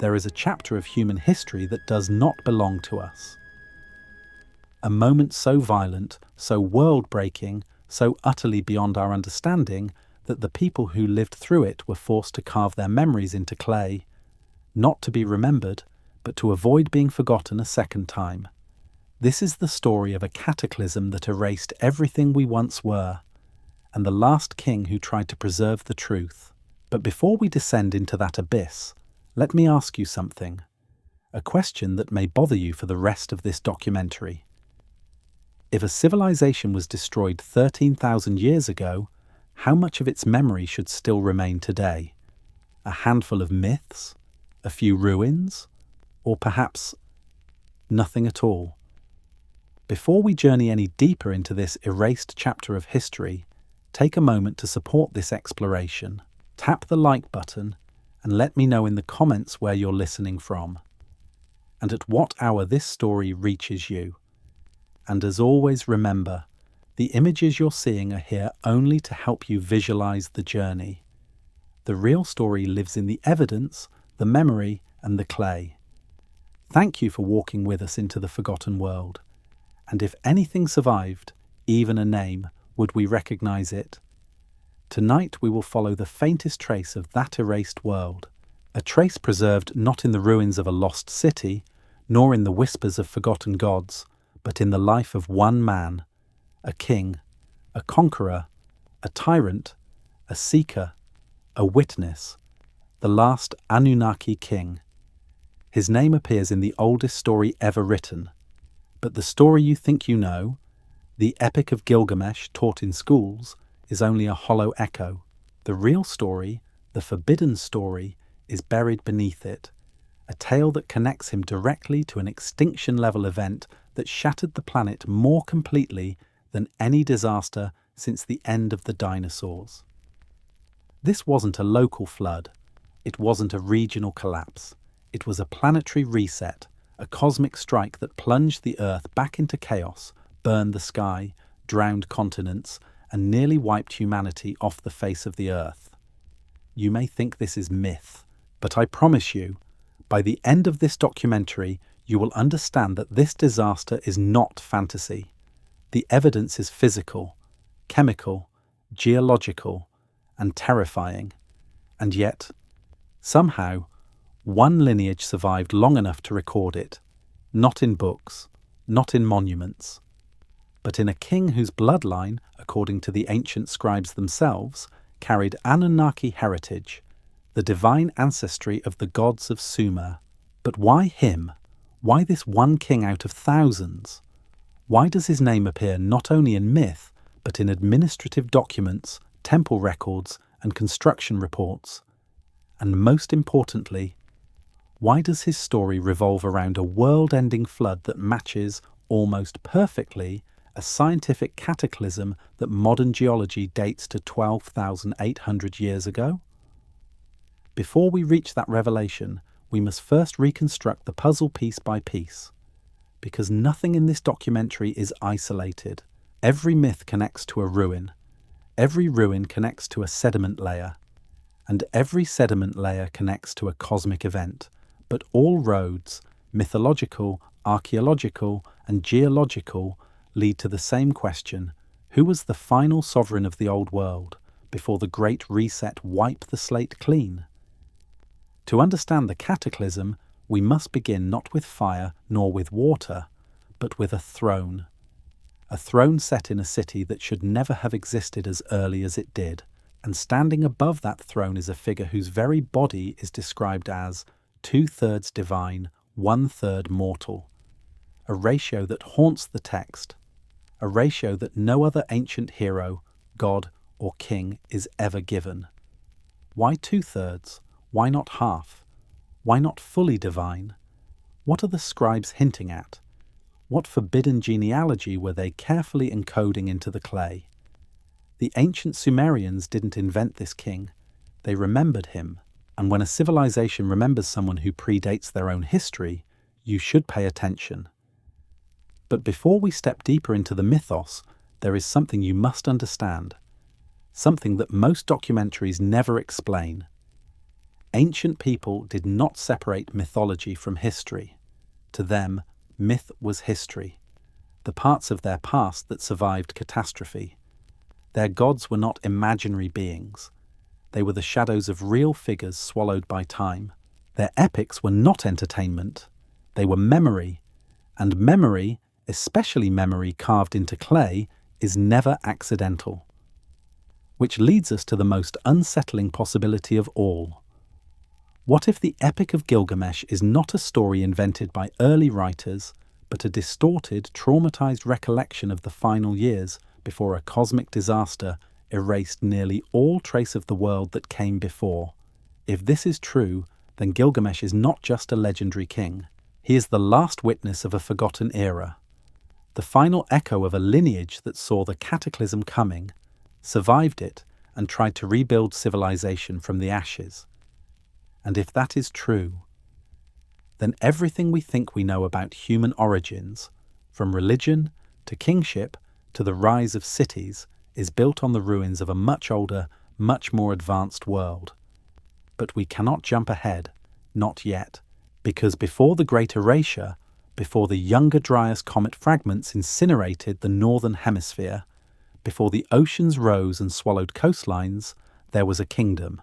there is a chapter of human history that does not belong to us. A moment so violent, so world-breaking, so utterly beyond our understanding that the people who lived through it were forced to carve their memories into clay, not to be remembered, but to avoid being forgotten a second time. This is the story of a cataclysm that erased everything we once were, and the last king who tried to preserve the truth. But before we descend into that abyss, let me ask you something, a question that may bother you for the rest of this documentary. If a civilization was destroyed 13,000 years ago, how much of its memory should still remain today? A handful of myths? A few ruins? Or perhaps nothing at all? Before we journey any deeper into this erased chapter of history, take a moment to support this exploration. Tap the like button and let me know in the comments where you're listening from, and at what hour this story reaches you. And as always, remember, the images you're seeing are here only to help you visualize the journey. The real story lives in the evidence, the memory, and the clay. Thank you for walking with us into the forgotten world. And if anything survived, even a name, would we recognize it? Tonight we will follow the faintest trace of that erased world, a trace preserved not in the ruins of a lost city, nor in the whispers of forgotten gods, but in the life of one man, a king, a conqueror, a tyrant, a seeker, a witness, the last Anunnaki King. His name appears in the oldest story ever written, but the story you think you know, the Epic of Gilgamesh taught in schools, is only a hollow echo. The real story, the forbidden story, is buried beneath it, a tale that connects him directly to an extinction-level event that shattered the planet more completely than any disaster since the end of the dinosaurs. This wasn't a local flood. It wasn't a regional collapse. It was a planetary reset, a cosmic strike that plunged the Earth back into chaos, burned the sky, drowned continents, and nearly wiped humanity off the face of the Earth. You may think this is myth, but I promise you, by the end of this documentary, you will understand that this disaster is not fantasy. The evidence is physical, chemical, geological, and terrifying. And yet, somehow, one lineage survived long enough to record it, not in books, not in monuments, but in a king whose bloodline, according to the ancient scribes themselves, carried Anunnaki heritage, the divine ancestry of the gods of Sumer. But why him? Why this one king out of thousands? Why does his name appear not only in myth, but in administrative documents, temple records, and construction reports? And most importantly, why does his story revolve around a world-ending flood that matches, almost perfectly, a scientific cataclysm that modern geology dates to 12,800 years ago? Before we reach that revelation, we must first reconstruct the puzzle piece by piece, because nothing in this documentary is isolated. Every myth connects to a ruin, every ruin connects to a sediment layer, and every sediment layer connects to a cosmic event. But all roads, mythological, archaeological, and geological, lead to the same question: who was the final sovereign of the old world before the Great Reset wiped the slate clean? To understand the cataclysm, we must begin not with fire nor with water, but with a throne set in a city that should never have existed as early as it did. And standing above that throne is a figure whose very body is described as 2/3 divine, 1/3 mortal, a ratio that haunts the text, a ratio that no other ancient hero, god, or king is ever given. Why 2/3? Why not half? Why not fully divine? What are the scribes hinting at? What forbidden genealogy were they carefully encoding into the clay? The ancient Sumerians didn't invent this king. They remembered him. And when a civilization remembers someone who predates their own history, you should pay attention. But before we step deeper into the mythos, there is something you must understand. Something that most documentaries never explain. Ancient people did not separate mythology from history. To them, myth was history, the parts of their past that survived catastrophe. Their gods were not imaginary beings. They were the shadows of real figures swallowed by time. Their epics were not entertainment. They were memory. And memory, especially memory carved into clay, is never accidental. Which leads us to the most unsettling possibility of all. What if the Epic of Gilgamesh is not a story invented by early writers, but a distorted, traumatized recollection of the final years before a cosmic disaster erased nearly all trace of the world that came before? If this is true, then Gilgamesh is not just a legendary king. He is the last witness of a forgotten era, the final echo of a lineage that saw the cataclysm coming, survived it, and tried to rebuild civilization from the ashes. And if that is true, then everything we think we know about human origins, from religion to kingship to the rise of cities, is built on the ruins of a much older, much more advanced world. But we cannot jump ahead, not yet, because before the Great Erasure, before the Younger Dryas comet fragments incinerated the northern hemisphere, before the oceans rose and swallowed coastlines, there was a kingdom,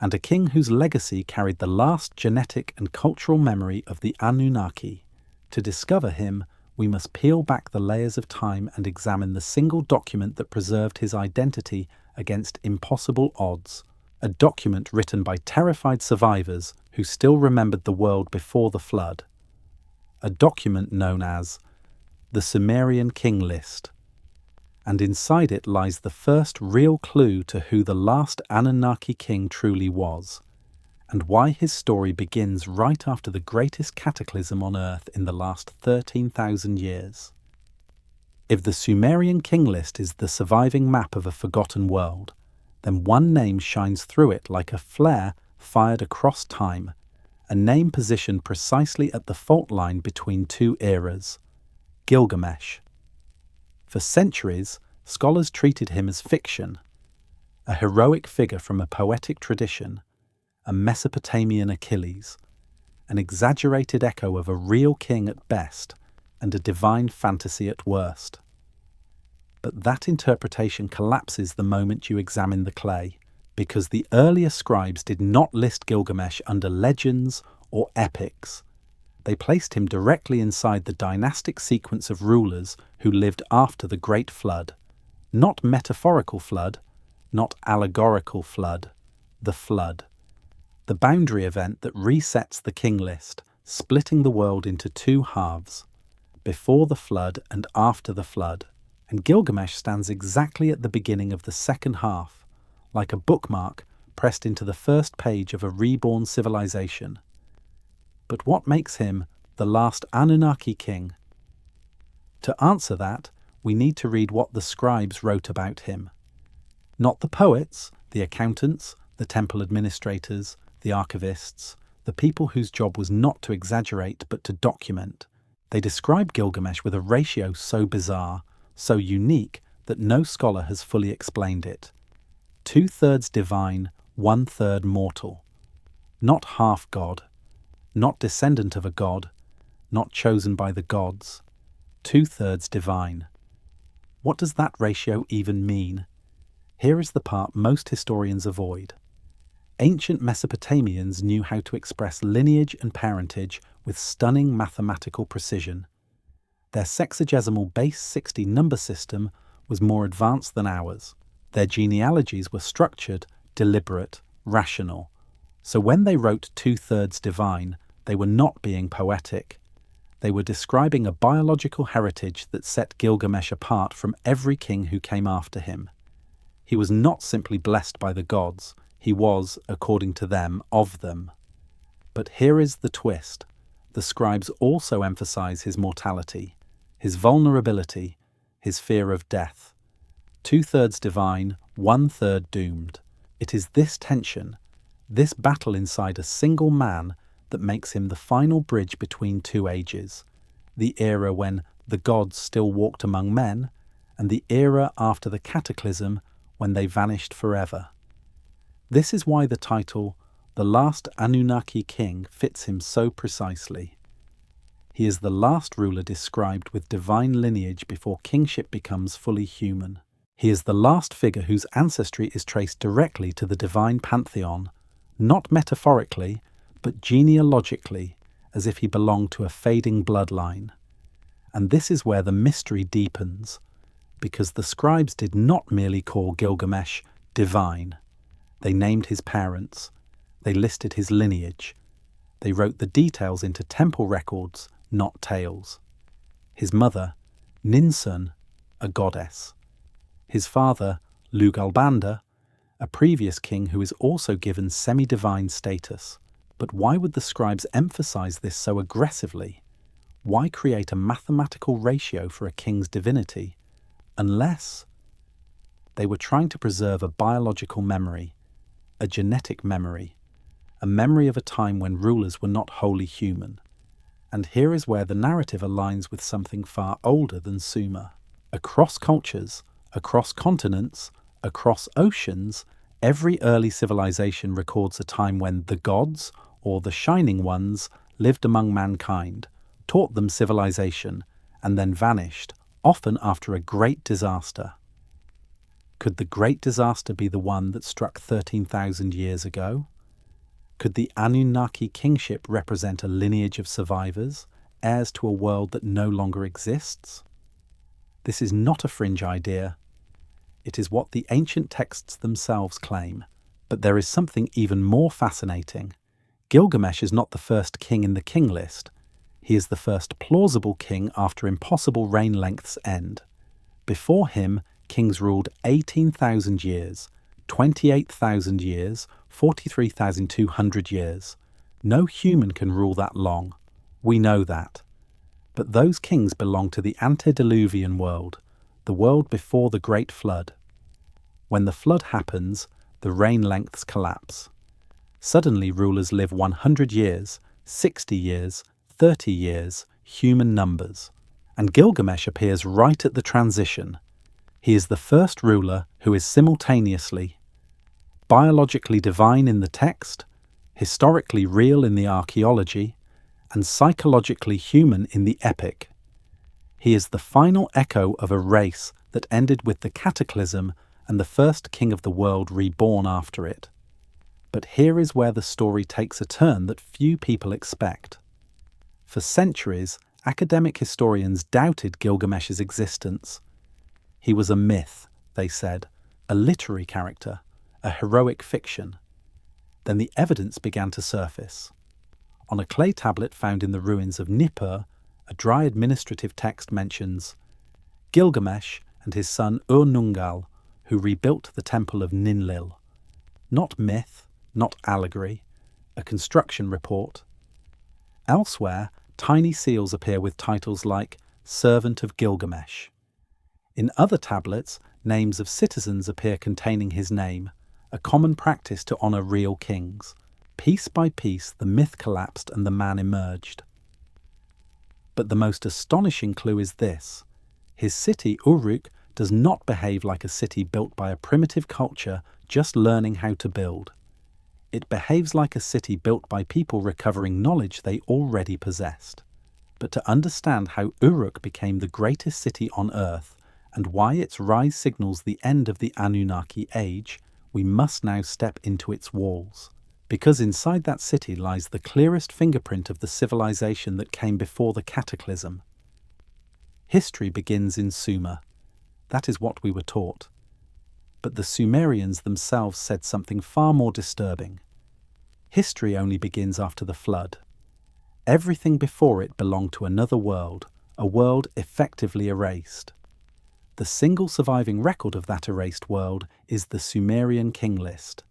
and a king whose legacy carried the last genetic and cultural memory of the Anunnaki. To discover him, we must peel back the layers of time and examine the single document that preserved his identity against impossible odds, a document written by terrified survivors who still remembered the world before the flood, a document known as the Sumerian King List. And inside it lies the first real clue to who the last Anunnaki king truly was, and why his story begins right after the greatest cataclysm on Earth in the last 13,000 years. If the Sumerian King List is the surviving map of a forgotten world, then one name shines through it like a flare fired across time, a name positioned precisely at the fault line between two eras: Gilgamesh. For centuries, scholars treated him as fiction, a heroic figure from a poetic tradition, a Mesopotamian Achilles, an exaggerated echo of a real king at best, and a divine fantasy at worst. But that interpretation collapses the moment you examine the clay, because the earlier scribes did not list Gilgamesh under legends or epics. They placed him directly inside the dynastic sequence of rulers who lived after the Great Flood. Not metaphorical flood, not allegorical flood, the flood. The boundary event that resets the king list, splitting the world into two halves, before the flood and after the flood. And Gilgamesh stands exactly at the beginning of the second half, like a bookmark pressed into the first page of a reborn civilization. But what makes him the last Anunnaki king? To answer that, we need to read what the scribes wrote about him. Not the poets, the accountants, the temple administrators, the archivists, the people whose job was not to exaggerate but to document. They describe Gilgamesh with a ratio so bizarre, so unique, that no scholar has fully explained it. 2/3 divine, 1/3 mortal. Not half god, not descendant of a god, not chosen by the gods. 2/3 divine. What does that ratio even mean? Here is the part most historians avoid. Ancient Mesopotamians knew how to express lineage and parentage with stunning mathematical precision. Their sexagesimal base 60 number system was more advanced than ours. Their genealogies were structured, deliberate, rational. So when they wrote 2/3 divine, they were not being poetic. They were describing a biological heritage that set Gilgamesh apart from every king who came after him. He was not simply blessed by the gods, he was, according to them, of them. But here is the twist. The scribes also emphasize his mortality, his vulnerability, his fear of death. 2/3 divine, 1/3 doomed. It is this tension, this battle inside a single man, that makes him the final bridge between two ages, the era when the gods still walked among men, and the era after the cataclysm when they vanished forever. This is why the title, The last Anunnaki king fits him so precisely. He is the last ruler described with divine lineage before kingship becomes fully human. He is the last figure whose ancestry is traced directly to the divine pantheon, not metaphorically, but genealogically, as if he belonged to a fading bloodline. And this is where the mystery deepens, because the scribes did not merely call Gilgamesh divine. They named his parents, they listed his lineage, they wrote the details into temple records, not tales. His mother, Ninsun, a goddess. His father, Lugalbanda, a previous king who is also given semi-divine status. But why would the scribes emphasize this so aggressively? Why create a mathematical ratio for a king's divinity? Unless they were trying to preserve a biological memory, a genetic memory, a memory of a time when rulers were not wholly human. And here is where the narrative aligns with something far older than Sumer. Across cultures, across continents, across oceans, every early civilization records a time when the gods, or the Shining Ones, lived among mankind, taught them civilization, and then vanished, often after a great disaster. Could the great disaster be the one that struck 13,000 years ago? Could the Anunnaki kingship represent a lineage of survivors, heirs to a world that no longer exists? This is not a fringe idea. It is what the ancient texts themselves claim. But there is something even more fascinating. Gilgamesh is not the first king in the king list. He is the first plausible king after impossible reign lengths end. Before him, kings ruled 18,000 years, 28,000 years, 43,200 years. No human can rule that long. We know that. But those kings belong to the antediluvian world, the world before the Great Flood. When the flood happens, the reign lengths collapse. Suddenly rulers live 100 years, 60 years, 30 years, human numbers. And Gilgamesh appears right at the transition. He is the first ruler who is simultaneously biologically divine in the text, historically real in the archaeology, and psychologically human in the epic. He is the final echo of a race that ended with the Cataclysm and the first king of the world reborn after it. But here is where the story takes a turn that few people expect. For centuries, academic historians doubted Gilgamesh's existence. He was a myth, they said, a literary character, a heroic fiction. Then the evidence began to surface. On a clay tablet found in the ruins of Nippur, a dry administrative text mentions Gilgamesh and his son Ur-Nungal, who rebuilt the temple of Ninlil. Not myth, not allegory, a construction report. Elsewhere, tiny seals appear with titles like Servant of Gilgamesh. In other tablets, names of citizens appear containing his name, a common practice to honour real kings. Piece by piece, the myth collapsed and the man emerged. But the most astonishing clue is this. His city, Uruk, does not behave like a city built by a primitive culture just learning how to build. It behaves like a city built by people recovering knowledge they already possessed. But to understand how Uruk became the greatest city on Earth and why its rise signals the end of the Anunnaki age, we must now step into its walls. Because inside that city lies the clearest fingerprint of the civilization that came before the Cataclysm. History begins in Sumer. That is what we were taught. But the Sumerians themselves said something far more disturbing. History only begins after the flood. Everything before it belonged to another world, a world effectively erased. The single surviving record of that erased world is the Sumerian king list.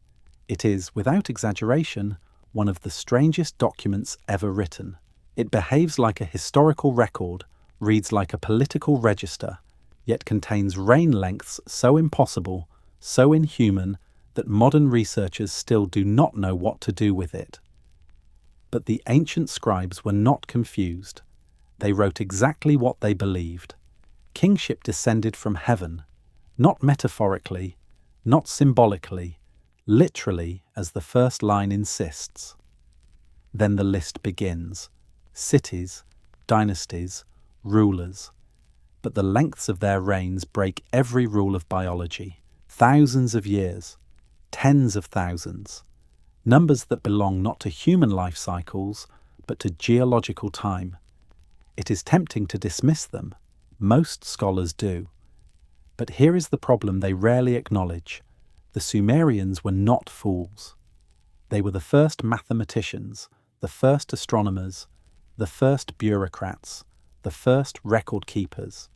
It is, without exaggeration, one of the strangest documents ever written. It behaves like a historical record, reads like a political register, yet contains reign lengths so impossible, so inhuman, that modern researchers still do not know what to do with it. But the ancient scribes were not confused. They wrote exactly what they believed. Kingship descended from heaven, not metaphorically, not symbolically, literally as the first line insists. Then the list begins. Cities, dynasties, rulers. But the lengths of their reigns break every rule of biology. Thousands of years, tens of thousands. Numbers that belong not to human life cycles, but to geological time. It is tempting to dismiss them. Most scholars do. But here is the problem they rarely acknowledge. The Sumerians were not fools. They were the first mathematicians, the first astronomers, the first bureaucrats, the first record keepers.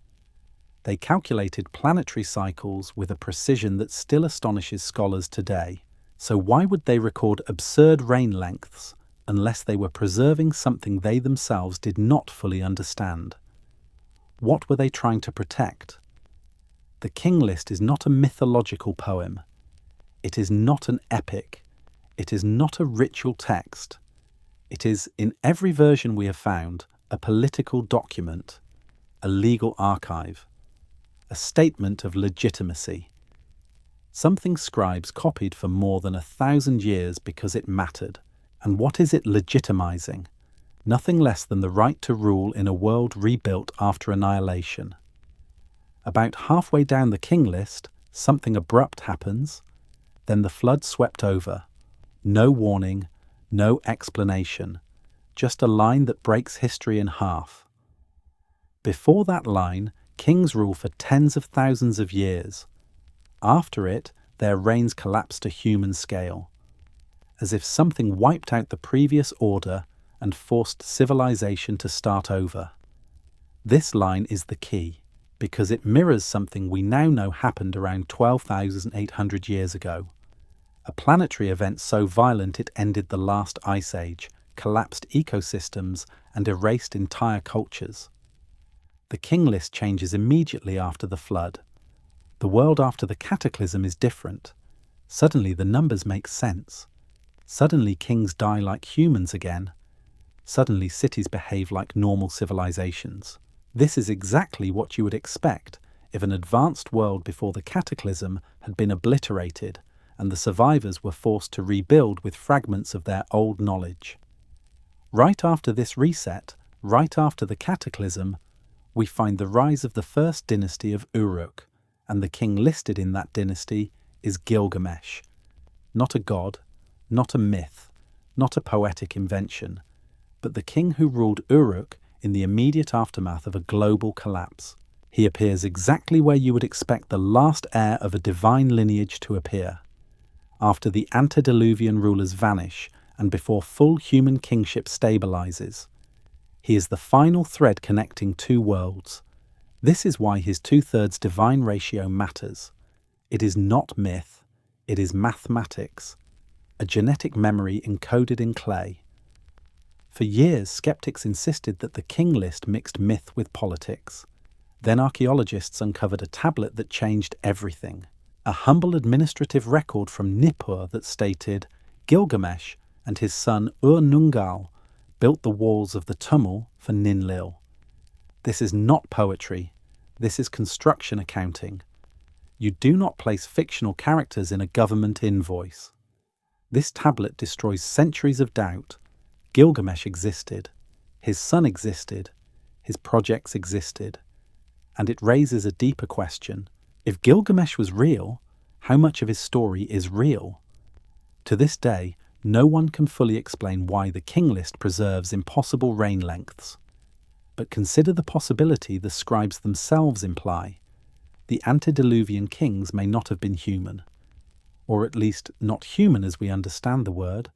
They calculated planetary cycles with a precision that still astonishes scholars today. So why would they record absurd reign lengths unless they were preserving something they themselves did not fully understand? What were they trying to protect? The King List is not a mythological poem. It is not an epic. It is not a ritual text. It is, in every version we have found, a political document, a legal archive, a statement of legitimacy. Something scribes copied for more than 1,000 years because it mattered. And what is it legitimizing? Nothing less than the right to rule in a world rebuilt after annihilation. About halfway down the King List, something abrupt happens. Then the flood swept over. No warning, no explanation. Just a line that breaks history in half. Before that line, kings rule for tens of thousands of years. After it, their reigns collapse to human scale, as if something wiped out the previous order and forced civilization to start over. This line is the key, because it mirrors something we now know happened around 12,800 years ago. A planetary event so violent it ended the last ice age, collapsed ecosystems, and erased entire cultures. The King List changes immediately after the flood. The world after the Cataclysm is different. Suddenly the numbers make sense. Suddenly kings die like humans again. Suddenly cities behave like normal civilizations. This is exactly what you would expect if an advanced world before the Cataclysm had been obliterated and the survivors were forced to rebuild with fragments of their old knowledge. Right after this reset, right after the Cataclysm, we find the rise of the first dynasty of Uruk, and the king listed in that dynasty is Gilgamesh. Not a god, not a myth, not a poetic invention, but the king who ruled Uruk in the immediate aftermath of a global collapse. He appears exactly where you would expect the last heir of a divine lineage to appear. After the antediluvian rulers vanish and before full human kingship stabilizes. He is the final thread connecting two worlds. This is why his 2/3 divine ratio matters. It is not myth, it is mathematics, a genetic memory encoded in clay. For years, skeptics insisted that the King List mixed myth with politics. Then archaeologists uncovered a tablet that changed everything. A humble administrative record from Nippur that stated Gilgamesh and his son Ur-Nungal built the walls of the Tumul for Ninlil. This is not poetry. This is construction accounting. You do not place fictional characters in a government invoice. This tablet destroys centuries of doubt. Gilgamesh existed. His son existed. His projects existed. And it raises a deeper question. If Gilgamesh was real, how much of his story is real? To this day, no one can fully explain why the King List preserves impossible reign lengths. But consider the possibility the scribes themselves imply. The antediluvian kings may not have been human, or at least not human as we understand the word.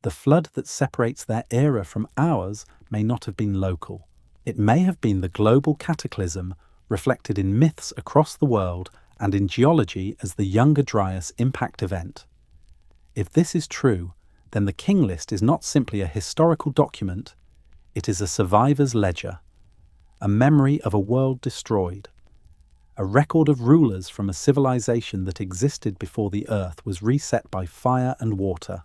The flood that separates their era from ours may not have been local. It may have been the global cataclysm reflected in myths across the world and in geology as the Younger Dryas impact event. If this is true, then the King List is not simply a historical document, it is a survivor's ledger, a memory of a world destroyed, a record of rulers from a civilization that existed before the earth was reset by fire and water.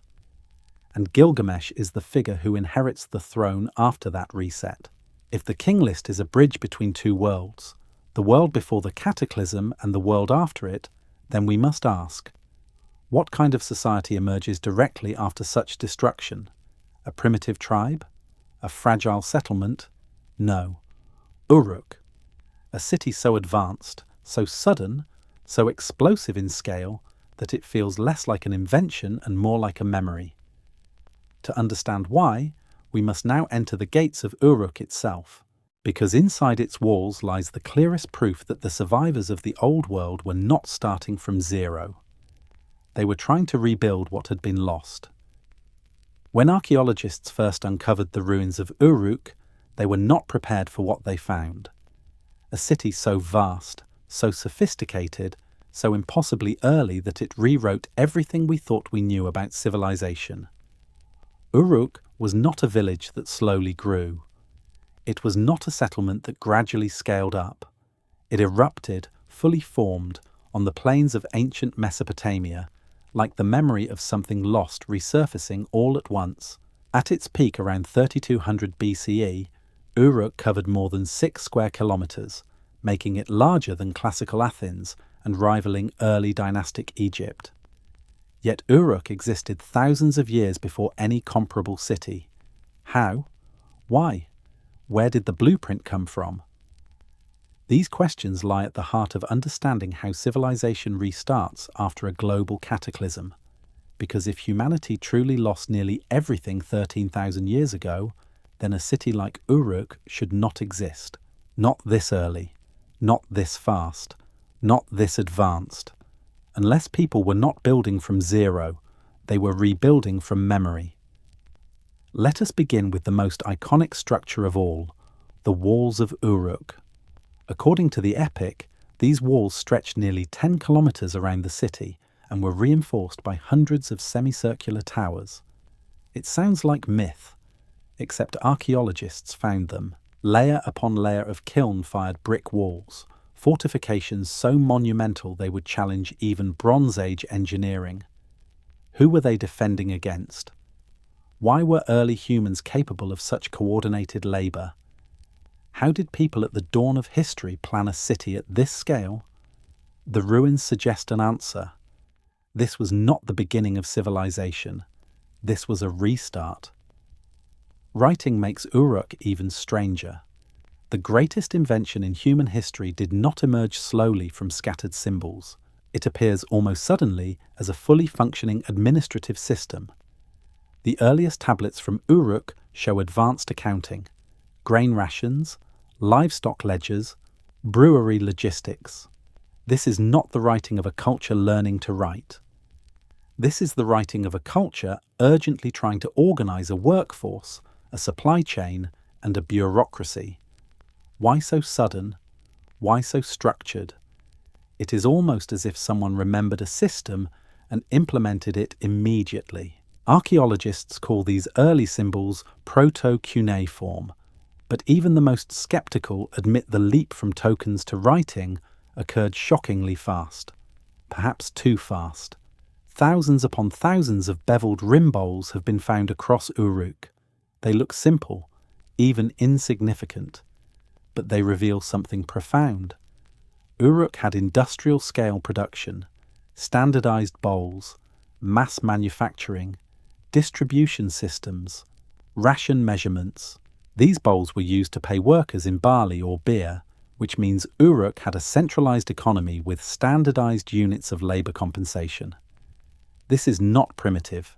And Gilgamesh is the figure who inherits the throne after that reset. If the King List is a bridge between two worlds, the world before the cataclysm and the world after it, then we must ask, What kind of society emerges directly after such destruction? A primitive tribe? A fragile settlement? No. Uruk, a city so advanced, so sudden, so explosive in scale that it feels less like an invention and more like a memory. To understand why, we must now enter the gates of Uruk itself, because inside its walls lies the clearest proof that the survivors of the old world were not starting from zero. They were trying to rebuild what had been lost. When archaeologists first uncovered the ruins of Uruk, they were not prepared for what they found. A city so vast, so sophisticated, so impossibly early that it rewrote everything we thought we knew about civilization. Uruk was not a village that slowly grew. It was not a settlement that gradually scaled up. It erupted, fully formed, on the plains of ancient Mesopotamia, like the memory of something lost resurfacing all at once. At its peak around 3200 BCE, Uruk covered more than 6 square kilometers, making it larger than classical Athens and rivaling early dynastic Egypt. Yet Uruk existed thousands of years before any comparable city. How? Why? Where did the blueprint come from? These questions lie at the heart of understanding how civilization restarts after a global cataclysm. Because if humanity truly lost nearly everything 13,000 years ago, then a city like Uruk should not exist. Not this early, not this fast, not this advanced. Unless people were not building from zero, they were rebuilding from memory. Let us begin with the most iconic structure of all, the walls of Uruk. According to the Epic, these walls stretched nearly 10 kilometers around the city and were reinforced by hundreds of semicircular towers. It sounds like myth, except archaeologists found them, layer upon layer of kiln-fired brick walls, fortifications so monumental they would challenge even Bronze Age engineering. Who were they defending against? Why were early humans capable of such coordinated labor? How did people at the dawn of history plan a city at this scale? The ruins suggest an answer. This was not the beginning of civilization. This was a restart. Writing makes Uruk even stranger. The greatest invention in human history did not emerge slowly from scattered symbols. It appears almost suddenly as a fully functioning administrative system. The earliest tablets from Uruk show advanced accounting, grain rations, livestock ledgers, brewery logistics. This is not the writing of a culture learning to write. This is the writing of a culture urgently trying to organize a workforce, a supply chain, and a bureaucracy. Why so sudden? Why so structured? It is almost as if someone remembered a system and implemented it immediately. Archaeologists call these early symbols proto-cuneiform, but even the most skeptical admit the leap from tokens to writing occurred shockingly fast, perhaps too fast. Thousands upon thousands of beveled rim bowls have been found across Uruk. They look simple, even insignificant, but they reveal something profound. Uruk had industrial-scale production, standardized bowls, mass manufacturing, distribution systems, ration measurements. These bowls were used to pay workers in barley or beer, which means Uruk had a centralized economy with standardized units of labor compensation. This is not primitive.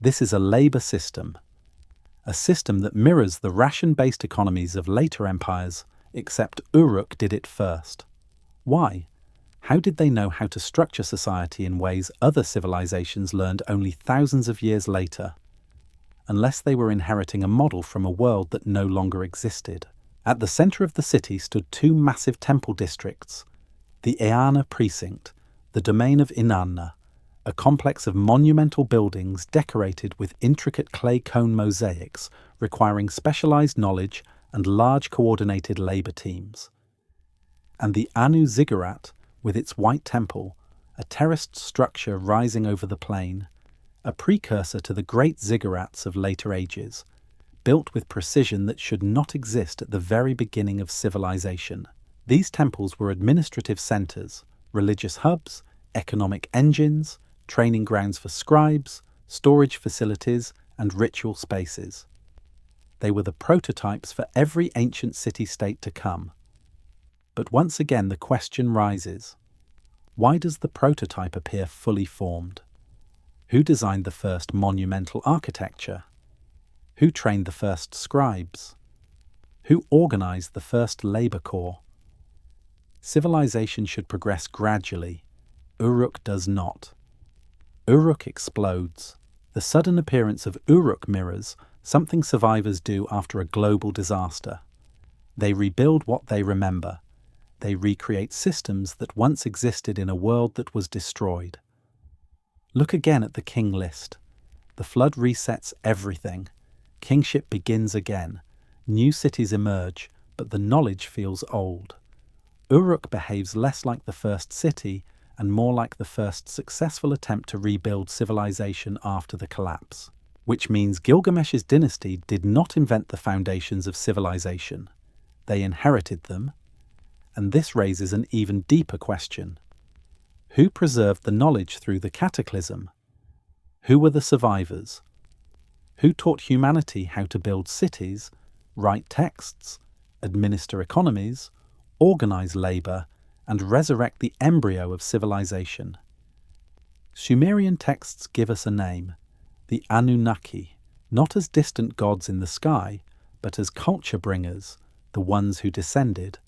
This is a labor system. A system that mirrors the ration-based economies of later empires, except Uruk did it first. Why? How did they know how to structure society in ways other civilizations learned only thousands of years later? Unless they were inheriting a model from a world that no longer existed. At the center of the city stood two massive temple districts. The Eanna precinct, the domain of Inanna, a complex of monumental buildings decorated with intricate clay cone mosaics requiring specialized knowledge and large coordinated labor teams. And the Anu Ziggurat, with its white temple, a terraced structure rising over the plain, a precursor to the great ziggurats of later ages, built with precision that should not exist at the very beginning of civilization. These temples were administrative centers, religious hubs, economic engines, training grounds for scribes, storage facilities, and ritual spaces. They were the prototypes for every ancient city-state to come. But once again the question rises, why does the prototype appear fully formed? Who designed the first monumental architecture? Who trained the first scribes? Who organized the first labor corps? Civilization should progress gradually. Uruk does not. Uruk explodes. The sudden appearance of Uruk mirrors something survivors do after a global disaster. They rebuild what they remember. They recreate systems that once existed in a world that was destroyed. Look again at the king list. The flood resets everything. Kingship begins again. New cities emerge, but the knowledge feels old. Uruk behaves less like the first city and more like the first successful attempt to rebuild civilization after the collapse. Which means Gilgamesh's dynasty did not invent the foundations of civilization. They inherited them. And this raises an even deeper question. Who preserved the knowledge through the cataclysm? Who were the survivors? Who taught humanity how to build cities, write texts, administer economies, organize labor, and resurrect the embryo of civilization? Sumerian texts give us a name, the Anunnaki, not as distant gods in the sky, but as culture bringers, the ones who descended,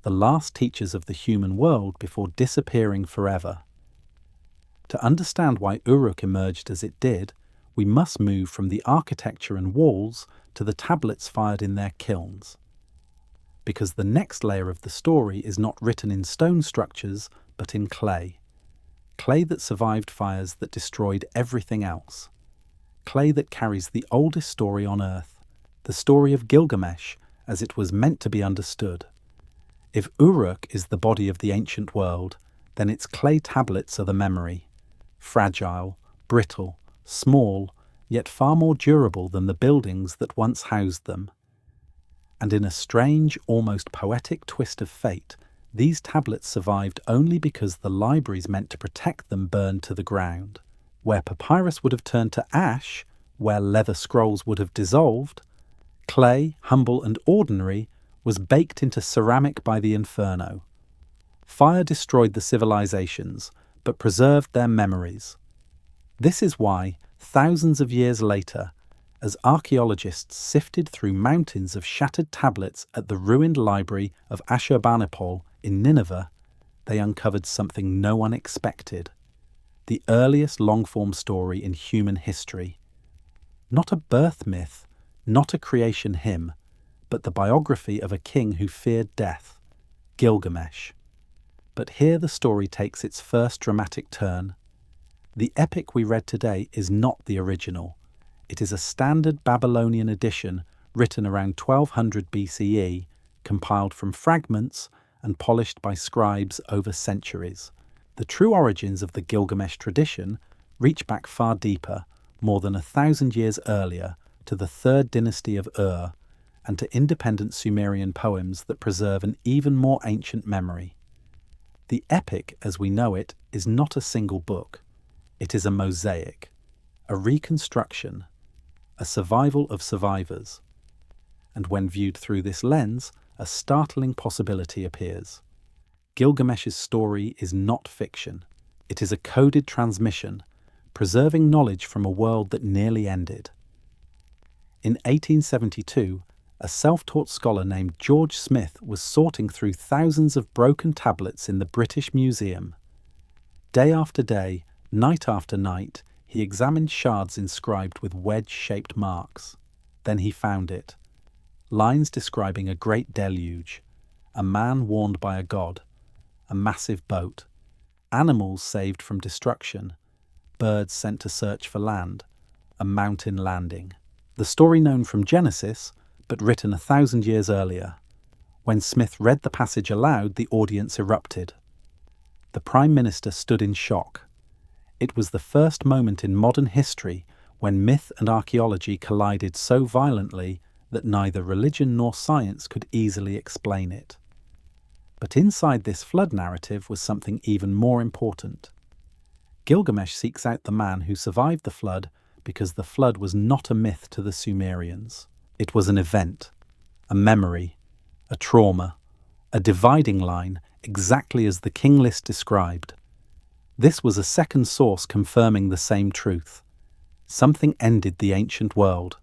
the last teachers of the human world before disappearing forever. To understand why Uruk emerged as it did, we must move from the architecture and walls to the tablets fired in their kilns. Because the next layer of the story is not written in stone structures, but in clay. Clay that survived fires that destroyed everything else. Clay that carries the oldest story on Earth, the story of Gilgamesh as it was meant to be understood. If Uruk is the body of the ancient world, then its clay tablets are the memory. Fragile, brittle, small, yet far more durable than the buildings that once housed them. And in a strange, almost poetic twist of fate, these tablets survived only because the libraries meant to protect them burned to the ground. Where papyrus would have turned to ash, where leather scrolls would have dissolved, clay, humble and ordinary, was baked into ceramic by the inferno. Fire destroyed the civilizations, but preserved their memories. This is why, thousands of years later, as archaeologists sifted through mountains of shattered tablets at the ruined library of Ashurbanipal in Nineveh, they uncovered something no one expected. The earliest long-form story in human history. Not a birth myth, not a creation hymn, but the biography of a king who feared death, Gilgamesh. But here the story takes its first dramatic turn. The epic we read today is not the original. It is a standard Babylonian edition written around 1200 BCE, compiled from fragments and polished by scribes over centuries. The true origins of the Gilgamesh tradition reach back far deeper, more than 1,000 years earlier, to the third dynasty of Ur, and to independent Sumerian poems that preserve an even more ancient memory. The epic, as we know it, is not a single book. It is a mosaic, a reconstruction, a survival of survivors. And when viewed through this lens, a startling possibility appears. Gilgamesh's story is not fiction. It is a coded transmission, preserving knowledge from a world that nearly ended. In 1872, a self-taught scholar named George Smith was sorting through thousands of broken tablets in the British Museum. Day after day, night after night, he examined shards inscribed with wedge-shaped marks. Then he found it. Lines describing a great deluge, a man warned by a god, a massive boat, animals saved from destruction, birds sent to search for land, a mountain landing. The story known from Genesis, but written 1,000 years earlier. When Smith read the passage aloud, the audience erupted. The Prime Minister stood in shock. It was the first moment in modern history when myth and archaeology collided so violently that neither religion nor science could easily explain it. But inside this flood narrative was something even more important. Gilgamesh seeks out the man who survived the flood because the flood was not a myth to the Sumerians. It was an event, a memory, a trauma, a dividing line, exactly as the king list described. This was a second source confirming the same truth. Something ended the ancient world.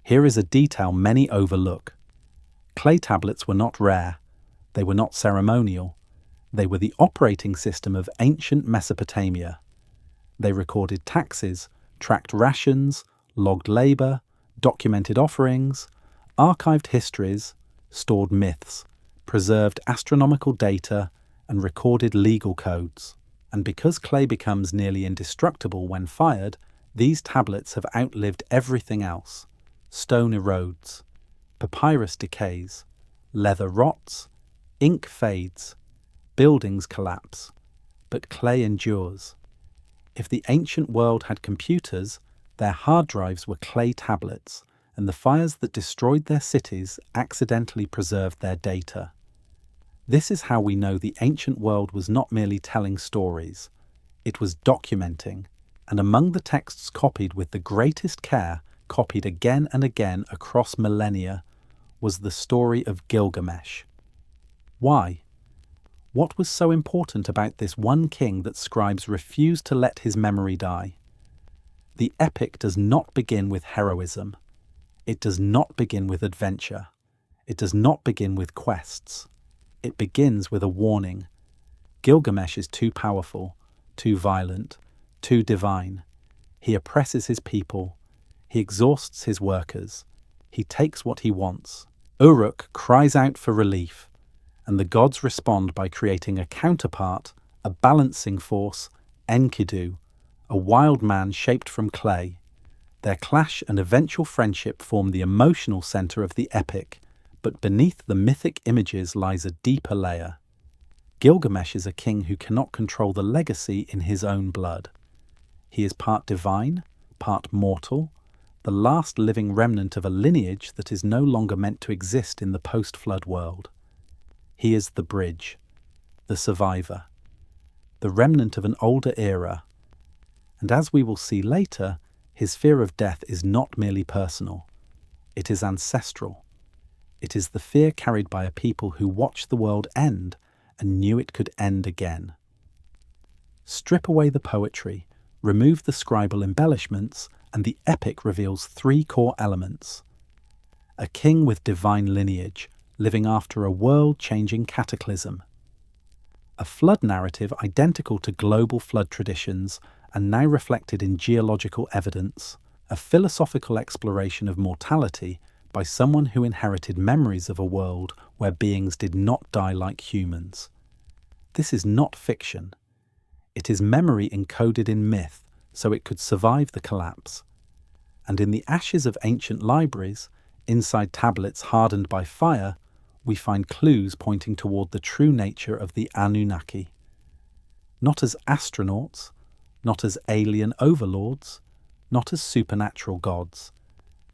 Here is a detail many overlook. Clay tablets were not rare. They were not ceremonial. They were the operating system of ancient Mesopotamia. They recorded taxes, tracked rations, logged labor, documented offerings, archived histories, stored myths, preserved astronomical data, and recorded legal codes. And because clay becomes nearly indestructible when fired, these tablets have outlived everything else. Stone erodes, papyrus decays, leather rots, ink fades, buildings collapse, but clay endures. If the ancient world had computers, their hard drives were clay tablets, and the fires that destroyed their cities accidentally preserved their data. This is how we know the ancient world was not merely telling stories. It was documenting, and among the texts copied with the greatest care, copied again and again across millennia, was the story of Gilgamesh. Why? What was so important about this one king that scribes refused to let his memory die? The epic does not begin with heroism. It does not begin with adventure. It does not begin with quests. It begins with a warning. Gilgamesh is too powerful, too violent, too divine. He oppresses his people. He exhausts his workers. He takes what he wants. Uruk cries out for relief, and the gods respond by creating a counterpart, a balancing force, Enkidu, a wild man shaped from clay. Their clash and eventual friendship form the emotional center of the epic, but beneath the mythic images lies a deeper layer. Gilgamesh is a king who cannot control the legacy in his own blood. He is part divine, part mortal, the last living remnant of a lineage that is no longer meant to exist in the post-flood world. He is the bridge, the survivor, the remnant of an older era. And as we will see later, his fear of death is not merely personal. It is ancestral. It is the fear carried by a people who watched the world end and knew it could end again. Strip away the poetry, remove the scribal embellishments, and the epic reveals three core elements. A king with divine lineage, living after a world-changing cataclysm. A flood narrative identical to global flood traditions and now reflected in geological evidence. A philosophical exploration of mortality by someone who inherited memories of a world where beings did not die like humans. This is not fiction. It is memory encoded in myth so it could survive the collapse. And in the ashes of ancient libraries, inside tablets hardened by fire, we find clues pointing toward the true nature of the Anunnaki. Not as astronauts, not as alien overlords, not as supernatural gods,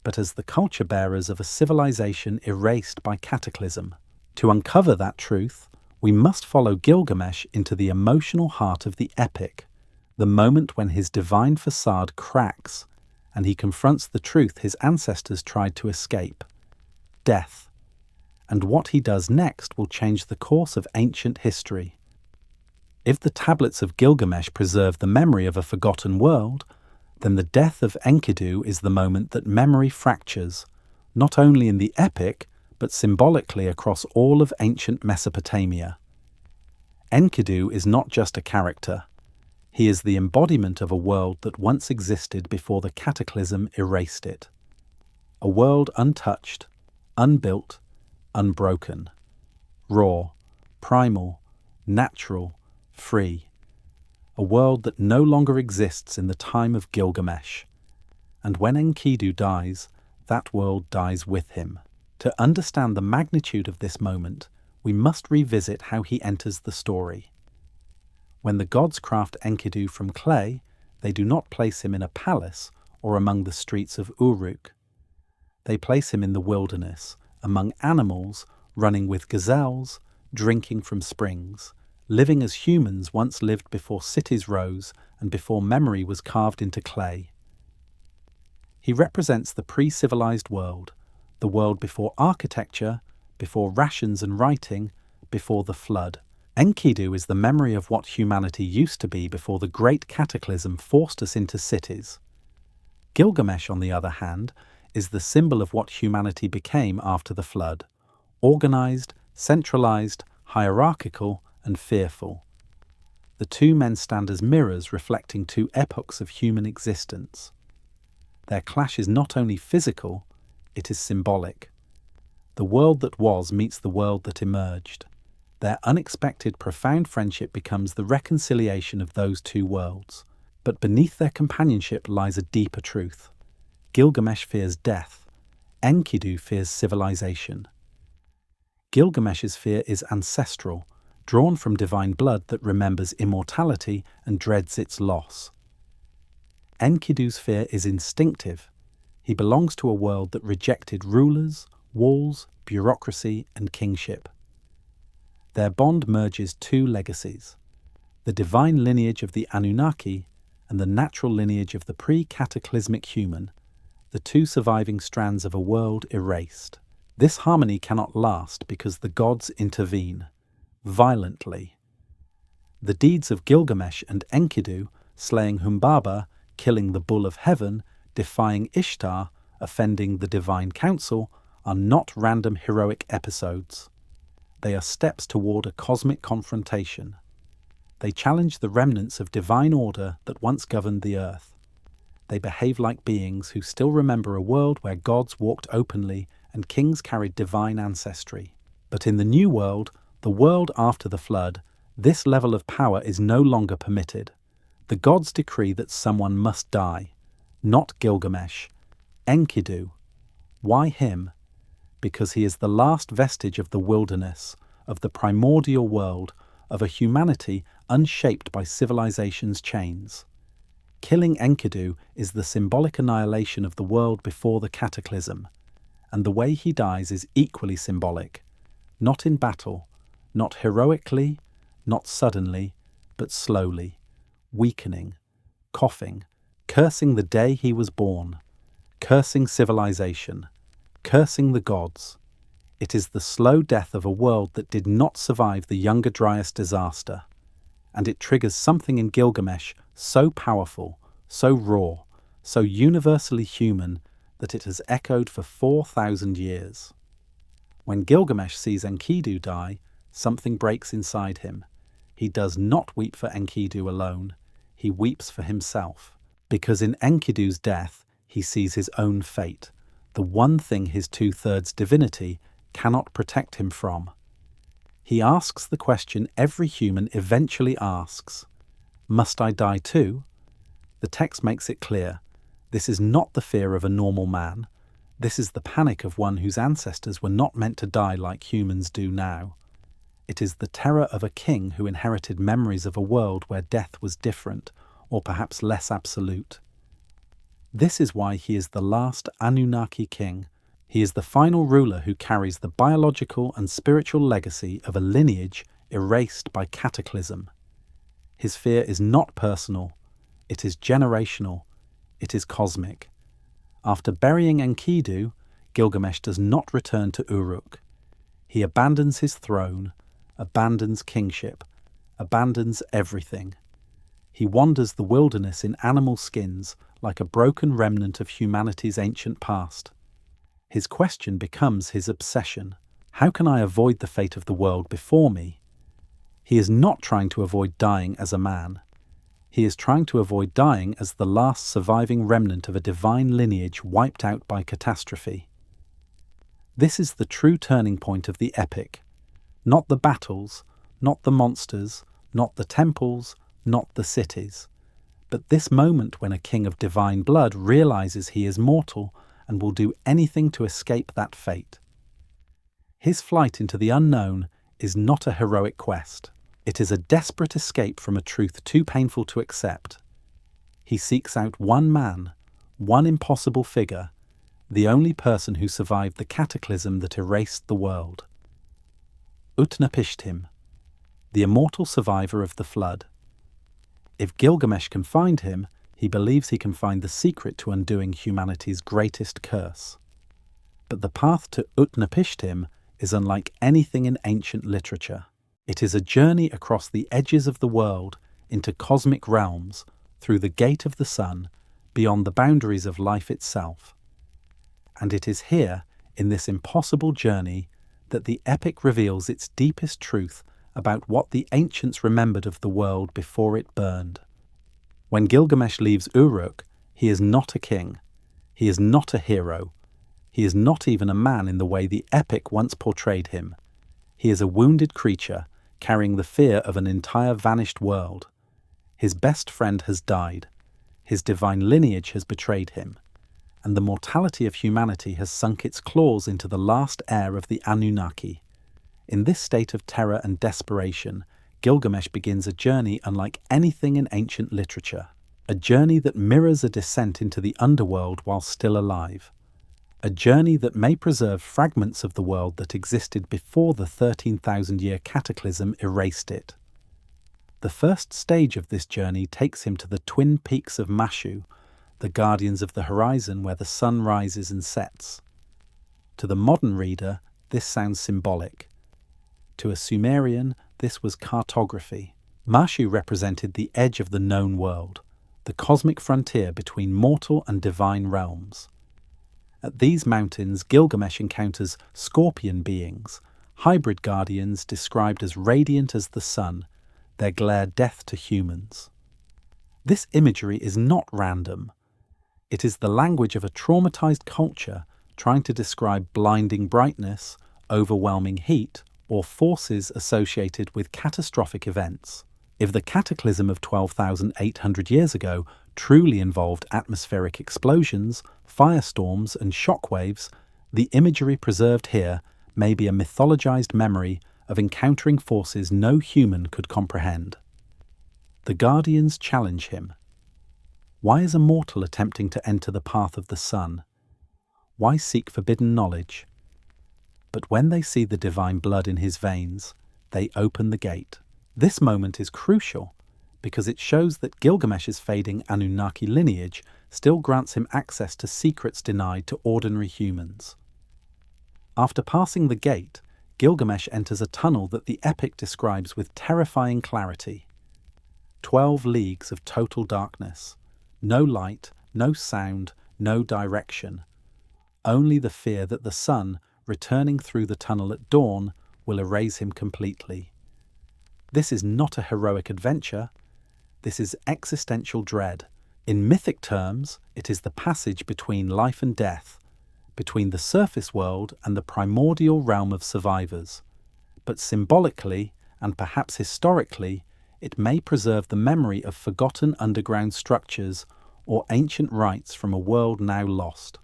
but as the culture bearers of a civilization erased by cataclysm. To uncover that truth, we must follow Gilgamesh into the emotional heart of the epic, the moment when his divine facade cracks and he confronts the truth his ancestors tried to escape: death. And what he does next will change the course of ancient history. If the tablets of Gilgamesh preserve the memory of a forgotten world, then the death of Enkidu is the moment that memory fractures, not only in the epic, but symbolically across all of ancient Mesopotamia. Enkidu is not just a character. He is the embodiment of a world that once existed before the cataclysm erased it. A world untouched, unbuilt, unbroken, raw, primal, natural, free. A world that no longer exists in the time of Gilgamesh. And when Enkidu dies, that world dies with him. To understand the magnitude of this moment, we must revisit how he enters the story. When the gods craft Enkidu from clay, they do not place him in a palace or among the streets of Uruk. They place him in the wilderness, among animals, running with gazelles, drinking from springs, living as humans once lived before cities rose and before memory was carved into clay. He represents the pre-civilized world, the world before architecture, before rations and writing, before the flood. Enkidu is the memory of what humanity used to be before the great cataclysm forced us into cities. Gilgamesh, on the other hand, is the symbol of what humanity became after the flood: organized, centralized, hierarchical, and fearful. The two men stand as mirrors reflecting two epochs of human existence. Their clash is not only physical, it is symbolic. The world that was meets the world that emerged. Their unexpected, profound friendship becomes the reconciliation of those two worlds. But beneath their companionship lies a deeper truth. Gilgamesh fears death. Enkidu fears civilization. Gilgamesh's fear is ancestral, drawn from divine blood that remembers immortality and dreads its loss. Enkidu's fear is instinctive. He belongs to a world that rejected rulers, walls, bureaucracy, and kingship. Their bond merges two legacies: the divine lineage of the Anunnaki and the natural lineage of the pre-cataclysmic human, the two surviving strands of a world erased. This harmony cannot last because the gods intervene, violently. The deeds of Gilgamesh and Enkidu, slaying Humbaba, killing the bull of heaven, defying Ishtar, offending the divine council, are not random heroic episodes. They are steps toward a cosmic confrontation. They challenge the remnants of divine order that once governed the earth. They behave like beings who still remember a world where gods walked openly and kings carried divine ancestry. But in the new world, the world after the flood, this level of power is no longer permitted. The gods decree that someone must die. Not Gilgamesh. Enkidu. Why him? Because he is the last vestige of the wilderness, of the primordial world, of a humanity unshaped by civilization's chains. Killing Enkidu is the symbolic annihilation of the world before the cataclysm, and the way he dies is equally symbolic, not in battle, not heroically, not suddenly, but slowly, weakening, coughing, cursing the day he was born, cursing civilization, cursing the gods. It is the slow death of a world that did not survive the Younger Dryas disaster, and it triggers something in Gilgamesh so powerful, so raw, so universally human that it has echoed for 4,000 years. When Gilgamesh sees Enkidu die, something breaks inside him. He does not weep for Enkidu alone, he weeps for himself, because in Enkidu's death he sees his own fate, the one thing his two-thirds divinity cannot protect him from. He asks the question every human eventually asks: must I die too? The text makes it clear. This is not the fear of a normal man. This is the panic of one whose ancestors were not meant to die like humans do now. It is the terror of a king who inherited memories of a world where death was different, or perhaps less absolute. This is why he is the last Anunnaki king. He is the final ruler who carries the biological and spiritual legacy of a lineage erased by cataclysm. His fear is not personal, it is generational, it is cosmic. After burying Enkidu, Gilgamesh does not return to Uruk. He abandons his throne, abandons kingship, abandons everything. He wanders the wilderness in animal skins like a broken remnant of humanity's ancient past. His question becomes his obsession. How can I avoid the fate of the world before me? He is not trying to avoid dying as a man. He is trying to avoid dying as the last surviving remnant of a divine lineage wiped out by catastrophe. This is the true turning point of the epic. Not the battles, not the monsters, not the temples, not the cities, but this moment when a king of divine blood realizes he is mortal and will do anything to escape that fate. His flight into the unknown is not a heroic quest. It is a desperate escape from a truth too painful to accept. He seeks out one man, one impossible figure, the only person who survived the cataclysm that erased the world. Utnapishtim, the immortal survivor of the flood. If Gilgamesh can find him, he believes he can find the secret to undoing humanity's greatest curse. But the path to Utnapishtim is unlike anything in ancient literature. It is a journey across the edges of the world into cosmic realms, through the gate of the sun, beyond the boundaries of life itself. And it is here, in this impossible journey, that the epic reveals its deepest truth about what the ancients remembered of the world before it burned. When Gilgamesh leaves Uruk, he is not a king. He is not a hero. He is not even a man in the way the epic once portrayed him. He is a wounded creature, carrying the fear of an entire vanished world. His best friend has died. His divine lineage has betrayed him. And the mortality of humanity has sunk its claws into the last heir of the Anunnaki. In this state of terror and desperation, Gilgamesh begins a journey unlike anything in ancient literature. A journey that mirrors a descent into the underworld while still alive. A journey that may preserve fragments of the world that existed before the 13,000-year cataclysm erased it. The first stage of this journey takes him to the twin peaks of Mashu, the guardians of the horizon where the sun rises and sets. To the modern reader, this sounds symbolic. To a Sumerian, this was cartography. Mashu represented the edge of the known world, the cosmic frontier between mortal and divine realms. At these mountains, Gilgamesh encounters scorpion beings, hybrid guardians described as radiant as the sun, their glare death to humans. This imagery is not random. It is the language of a traumatized culture trying to describe blinding brightness, overwhelming heat, or forces associated with catastrophic events. If the cataclysm of 12,800 years ago truly involved atmospheric explosions, firestorms, and shockwaves, the imagery preserved here may be a mythologized memory of encountering forces no human could comprehend. The Guardians challenge him. Why is a mortal attempting to enter the path of the sun? Why seek forbidden knowledge? But when they see the divine blood in his veins, they open the gate. This moment is crucial because it shows that Gilgamesh's fading Anunnaki lineage still grants him access to secrets denied to ordinary humans. After passing the gate, Gilgamesh enters a tunnel that the epic describes with terrifying clarity. 12 leagues of total darkness. No light, no sound, no direction. Only the fear that the sun, returning through the tunnel at dawn, will erase him completely. This is not a heroic adventure. This is existential dread. In mythic terms, it is the passage between life and death, between the surface world and the primordial realm of survivors. But symbolically, and perhaps historically, it may preserve the memory of forgotten underground structures or ancient rites from a world now lost.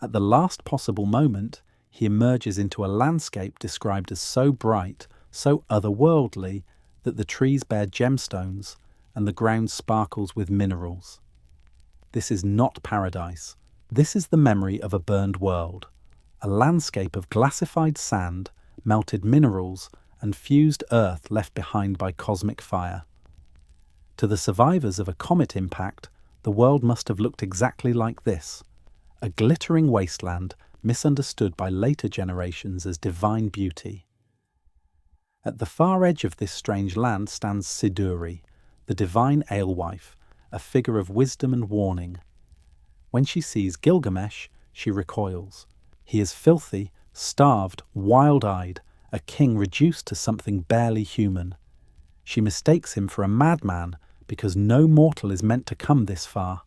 At the last possible moment, he emerges into a landscape described as so bright, so otherworldly, that the trees bear gemstones and the ground sparkles with minerals. This is not paradise. This is the memory of a burned world, a landscape of glassified sand, melted minerals, and fused earth left behind by cosmic fire. To the survivors of a comet impact, the world must have looked exactly like this, a glittering wasteland misunderstood by later generations as divine beauty. At the far edge of this strange land stands Siduri, the divine alewife, a figure of wisdom and warning. When she sees Gilgamesh, she recoils. He is filthy, starved, wild-eyed, a king reduced to something barely human. She mistakes him for a madman because no mortal is meant to come this far.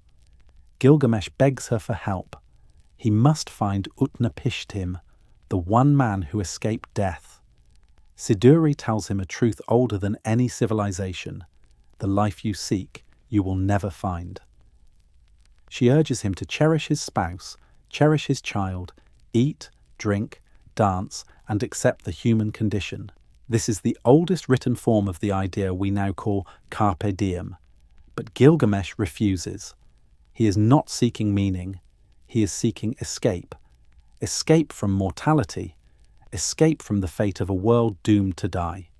Gilgamesh begs her for help. He must find Utnapishtim, the one man who escaped death. Siduri tells him a truth older than any civilization. The life you seek, you will never find. She urges him to cherish his spouse, cherish his child, eat, drink, dance, and accept the human condition. This is the oldest written form of the idea we now call carpe diem. But Gilgamesh refuses. He is not seeking meaning. He is seeking escape. Escape from mortality. Escape from the fate of a world doomed to die.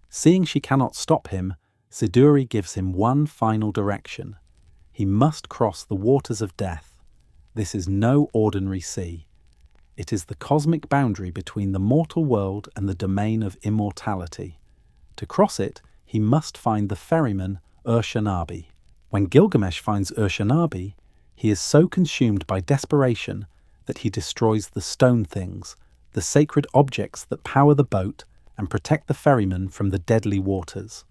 Seeing she cannot stop him, Siduri gives him one final direction. He must cross the waters of death. This is no ordinary sea. It is the cosmic boundary between the mortal world and the domain of immortality. To cross it, he must find the ferryman Ur-Shanabi. When Gilgamesh finds Ur-Shanabi, he is so consumed by desperation that he destroys the stone things, the sacred objects that power the boat and protect the ferryman from the deadly waters.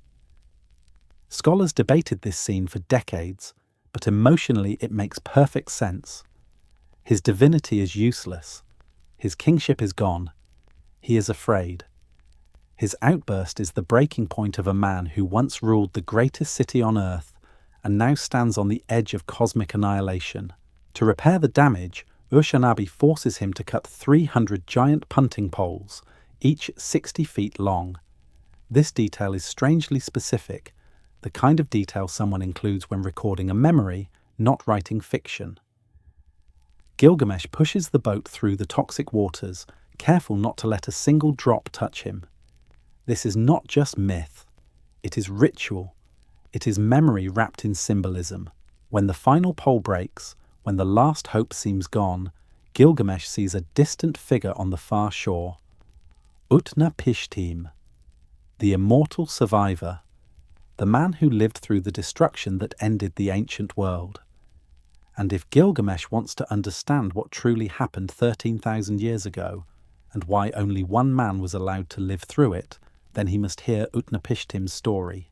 Scholars debated this scene for decades, but emotionally it makes perfect sense. His divinity is useless. His kingship is gone. He is afraid. His outburst is the breaking point of a man who once ruled the greatest city on earth and now stands on the edge of cosmic annihilation. To repair the damage, Ur-Shanabi forces him to cut 300 giant punting poles, each 60 feet long. This detail is strangely specific, the kind of detail someone includes when recording a memory, not writing fiction. Gilgamesh pushes the boat through the toxic waters, careful not to let a single drop touch him. This is not just myth. It is ritual. It is memory wrapped in symbolism. When the final pole breaks, when the last hope seems gone, Gilgamesh sees a distant figure on the far shore. Utnapishtim, the immortal survivor, the man who lived through the destruction that ended the ancient world. And if Gilgamesh wants to understand what truly happened 13,000 years ago, and why only one man was allowed to live through it, then he must hear Utnapishtim's story.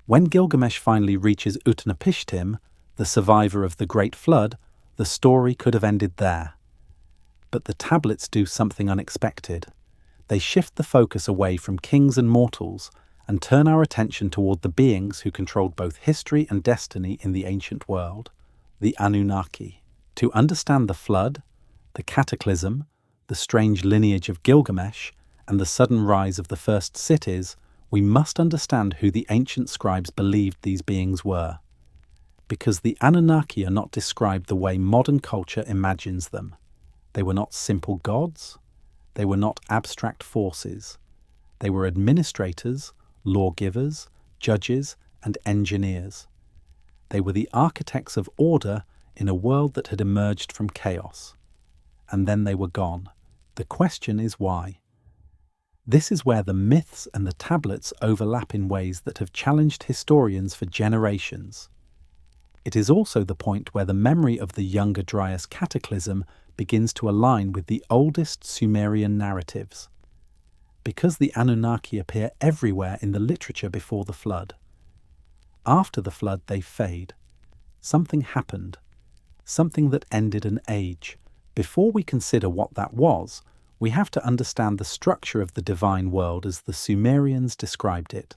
When Gilgamesh finally reaches Utnapishtim, the survivor of the Great Flood, the story could have ended there. But the tablets do something unexpected. They shift the focus away from kings and mortals and turn our attention toward the beings who controlled both history and destiny in the ancient world, the Anunnaki. To understand the flood, the cataclysm, the strange lineage of Gilgamesh, and the sudden rise of the first cities, we must understand who the ancient scribes believed these beings were. Because the Anunnaki are not described the way modern culture imagines them. They were not simple gods. They were not abstract forces. They were administrators, lawgivers, judges, and engineers. They were the architects of order in a world that had emerged from chaos. And then they were gone. The question is why? This is where the myths and the tablets overlap in ways that have challenged historians for generations. It is also the point where the memory of the Younger Dryas cataclysm begins to align with the oldest Sumerian narratives. Because the Anunnaki appear everywhere in the literature before the flood. After the flood they fade. Something happened. Something that ended an age. Before we consider what that was, we have to understand the structure of the divine world as the Sumerians described it.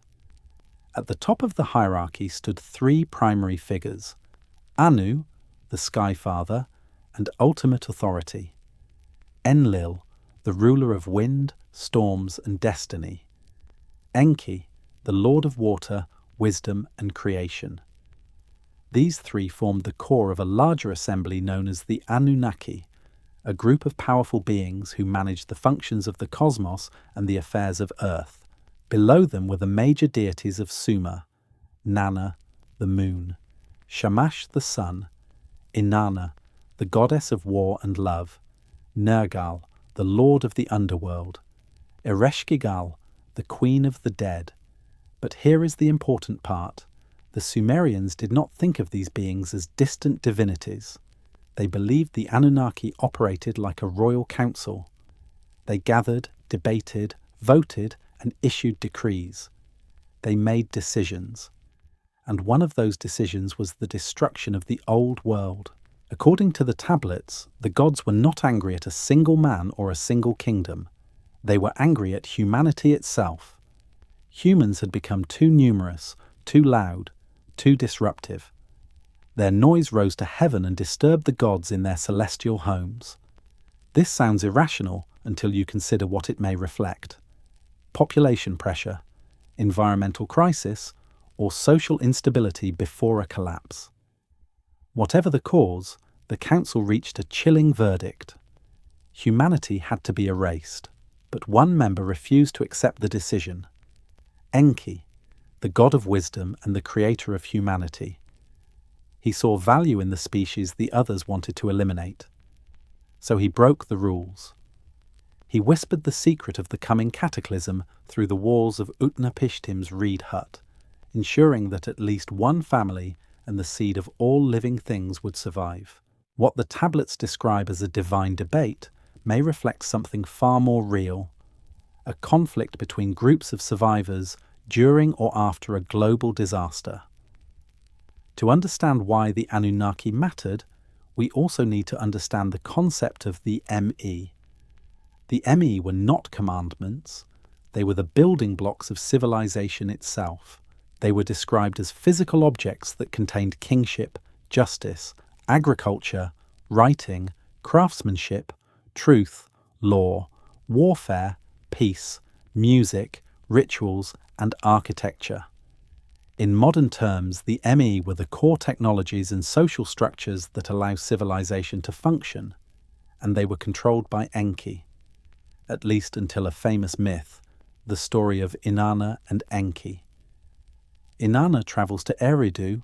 At the top of the hierarchy stood three primary figures: Anu, the Sky Father, and ultimate authority; Enlil, the ruler of wind, storms, and destiny; Enki, the Lord of water, wisdom, and creation. These three formed the core of a larger assembly known as the Anunnaki, a group of powerful beings who managed the functions of the cosmos and the affairs of Earth. Below them were the major deities of Sumer: Nana, the moon; Shamash, the sun; Inanna, the goddess of war and love; Nergal, the lord of the underworld; Ereshkigal, the queen of the dead. But here is the important part. The Sumerians did not think of these beings as distant divinities. They believed the Anunnaki operated like a royal council. They gathered, debated, voted, and issued decrees. They made decisions. And one of those decisions was the destruction of the old world. According to the tablets, the gods were not angry at a single man or a single kingdom. They were angry at humanity itself. Humans had become too numerous, too loud, too disruptive. Their noise rose to heaven and disturbed the gods in their celestial homes. This sounds irrational until you consider what it may reflect: population pressure, environmental crisis, or social instability before a collapse. Whatever the cause, the council reached a chilling verdict. Humanity had to be erased, but one member refused to accept the decision. Enki, the god of wisdom and the creator of humanity. He saw value in the species the others wanted to eliminate. So he broke the rules. He whispered the secret of the coming cataclysm through the walls of Utnapishtim's reed hut, ensuring that at least one family and the seed of all living things would survive. What the tablets describe as a divine debate may reflect something far more real, a conflict between groups of survivors during or after a global disaster. To understand why the Anunnaki mattered, we also need to understand the concept of the ME. The ME were not commandments, they were the building blocks of civilization itself. They were described as physical objects that contained kingship, justice, agriculture, writing, craftsmanship, truth, law, warfare, peace, music, rituals, and architecture. In modern terms, the ME were the core technologies and social structures that allow civilization to function, and they were controlled by Enki, at least until a famous myth, the story of Inanna and Enki. Inanna travels to Eridu,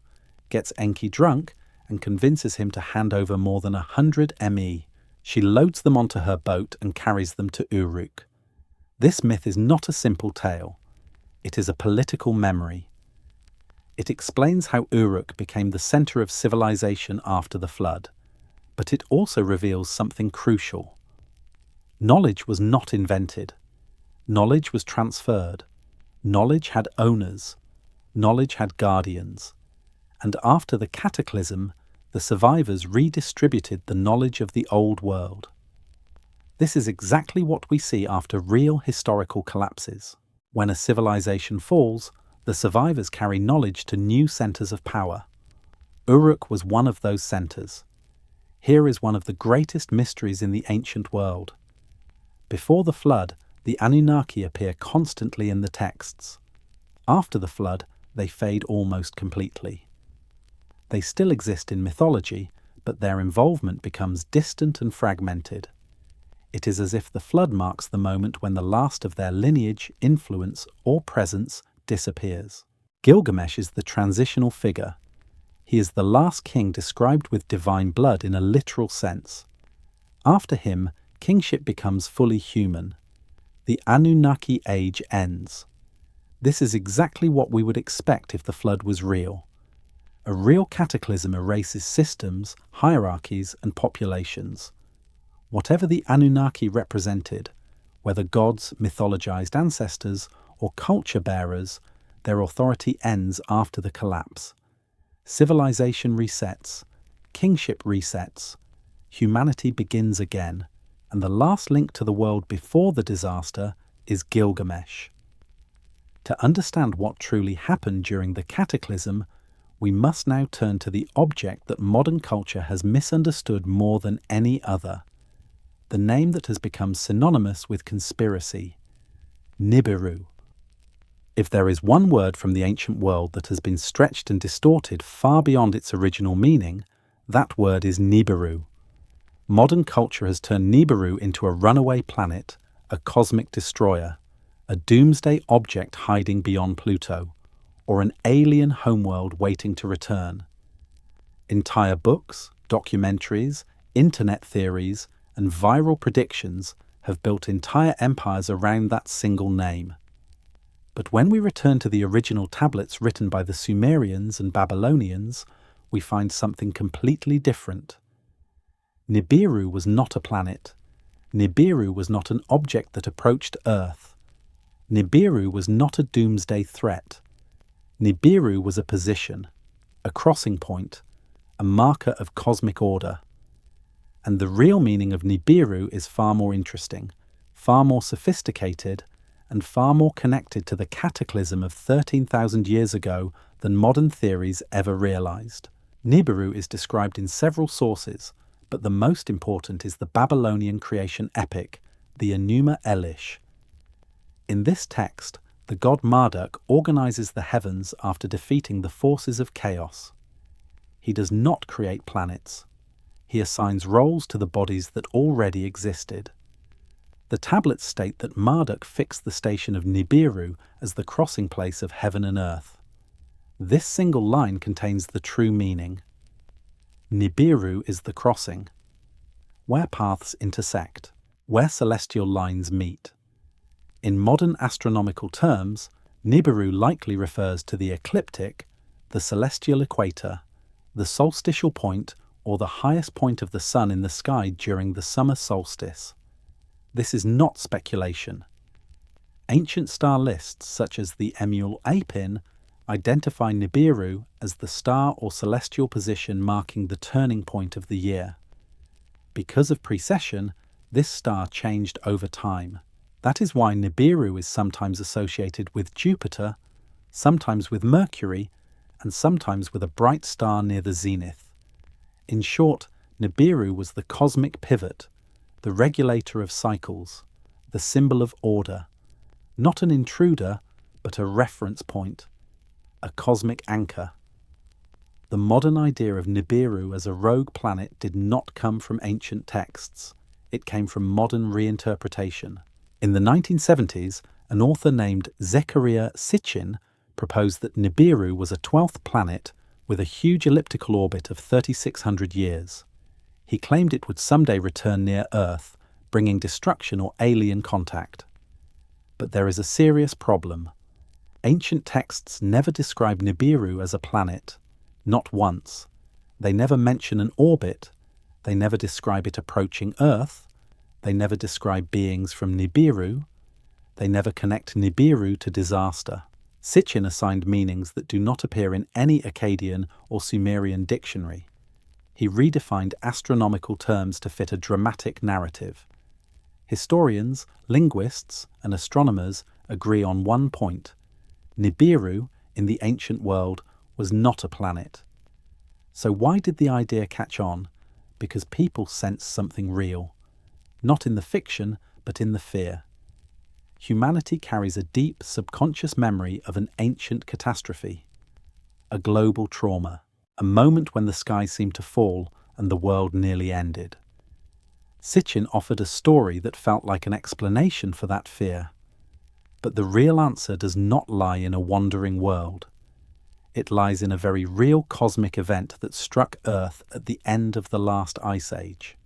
gets Enki drunk, and convinces him to hand over more than 100 ME. She loads them onto her boat and carries them to Uruk. This myth is not a simple tale. It is a political memory. It explains how Uruk became the center of civilization after the flood, but it also reveals something crucial. Knowledge was not invented. Knowledge was transferred. Knowledge had owners. Knowledge had guardians. And after the cataclysm, the survivors redistributed the knowledge of the old world. This is exactly what we see after real historical collapses. When a civilization falls, the survivors carry knowledge to new centers of power. Uruk was one of those centers. Here is one of the greatest mysteries in the ancient world. Before the flood, the Anunnaki appear constantly in the texts. After the flood, they fade almost completely. They still exist in mythology, but their involvement becomes distant and fragmented. It is as if the flood marks the moment when the last of their lineage, influence, or presence disappears. Gilgamesh is the transitional figure. He is the last king described with divine blood in a literal sense. After him, kingship becomes fully human. The Anunnaki age ends. This is exactly what we would expect if the flood was real. A real cataclysm erases systems, hierarchies, and populations. Whatever the Anunnaki represented, whether gods, mythologized ancestors, or culture bearers, their authority ends after the collapse. Civilization resets, kingship resets, humanity begins again, and the last link to the world before the disaster is Gilgamesh. To understand what truly happened during the cataclysm, we must now turn to the object that modern culture has misunderstood more than any other, the name that has become synonymous with conspiracy, Nibiru. If there is one word from the ancient world that has been stretched and distorted far beyond its original meaning, that word is Nibiru. Modern culture has turned Nibiru into a runaway planet, a cosmic destroyer, a doomsday object hiding beyond Pluto, or an alien homeworld waiting to return. Entire books, documentaries, internet theories, and viral predictions have built entire empires around that single name. But when we return to the original tablets written by the Sumerians and Babylonians, we find something completely different. Nibiru was not a planet. Nibiru was not an object that approached Earth. Nibiru was not a doomsday threat. Nibiru was a position, a crossing point, a marker of cosmic order. And the real meaning of Nibiru is far more interesting, far more sophisticated, and far more connected to the cataclysm of 13,000 years ago than modern theories ever realized. Nibiru is described in several sources, but the most important is the Babylonian creation epic, the Enuma Elish. In this text, the god Marduk organizes the heavens after defeating the forces of chaos. He does not create planets. He assigns roles to the bodies that already existed. The tablets state that Marduk fixed the station of Nibiru as the crossing place of heaven and earth. This single line contains the true meaning. Nibiru is the crossing, where paths intersect, where celestial lines meet. In modern astronomical terms, Nibiru likely refers to the ecliptic, the celestial equator, the solstitial point, or the highest point of the sun in the sky during the summer solstice. This is not speculation. Ancient star lists, such as the Emule Apin, identify Nibiru as the star or celestial position marking the turning point of the year. Because of precession, this star changed over time. That is why Nibiru is sometimes associated with Jupiter, sometimes with Mercury, and sometimes with a bright star near the zenith. In short, Nibiru was the cosmic pivot, the regulator of cycles, the symbol of order, not an intruder, but a reference point, a cosmic anchor. The modern idea of Nibiru as a rogue planet did not come from ancient texts. It came from modern reinterpretation. In the 1970s, an author named Zecharia Sitchin proposed that Nibiru was a 12th planet with a huge elliptical orbit of 3,600 years. He claimed it would someday return near Earth, bringing destruction or alien contact. But there is a serious problem. Ancient texts never describe Nibiru as a planet, not once. They never mention an orbit. They never describe it approaching Earth. They never describe beings from Nibiru. They never connect Nibiru to disaster. Sitchin assigned meanings that do not appear in any Akkadian or Sumerian dictionary. He redefined astronomical terms to fit a dramatic narrative. Historians, linguists, and astronomers agree on one point. Nibiru, in the ancient world, was not a planet. So why did the idea catch on? Because people sensed something real. Not in the fiction, but in the fear. Humanity carries a deep, subconscious memory of an ancient catastrophe, a global trauma, a moment when the sky seemed to fall and the world nearly ended. Sitchin offered a story that felt like an explanation for that fear. But the real answer does not lie in a wandering world. It lies in a very real cosmic event that struck Earth at the end of the last ice age.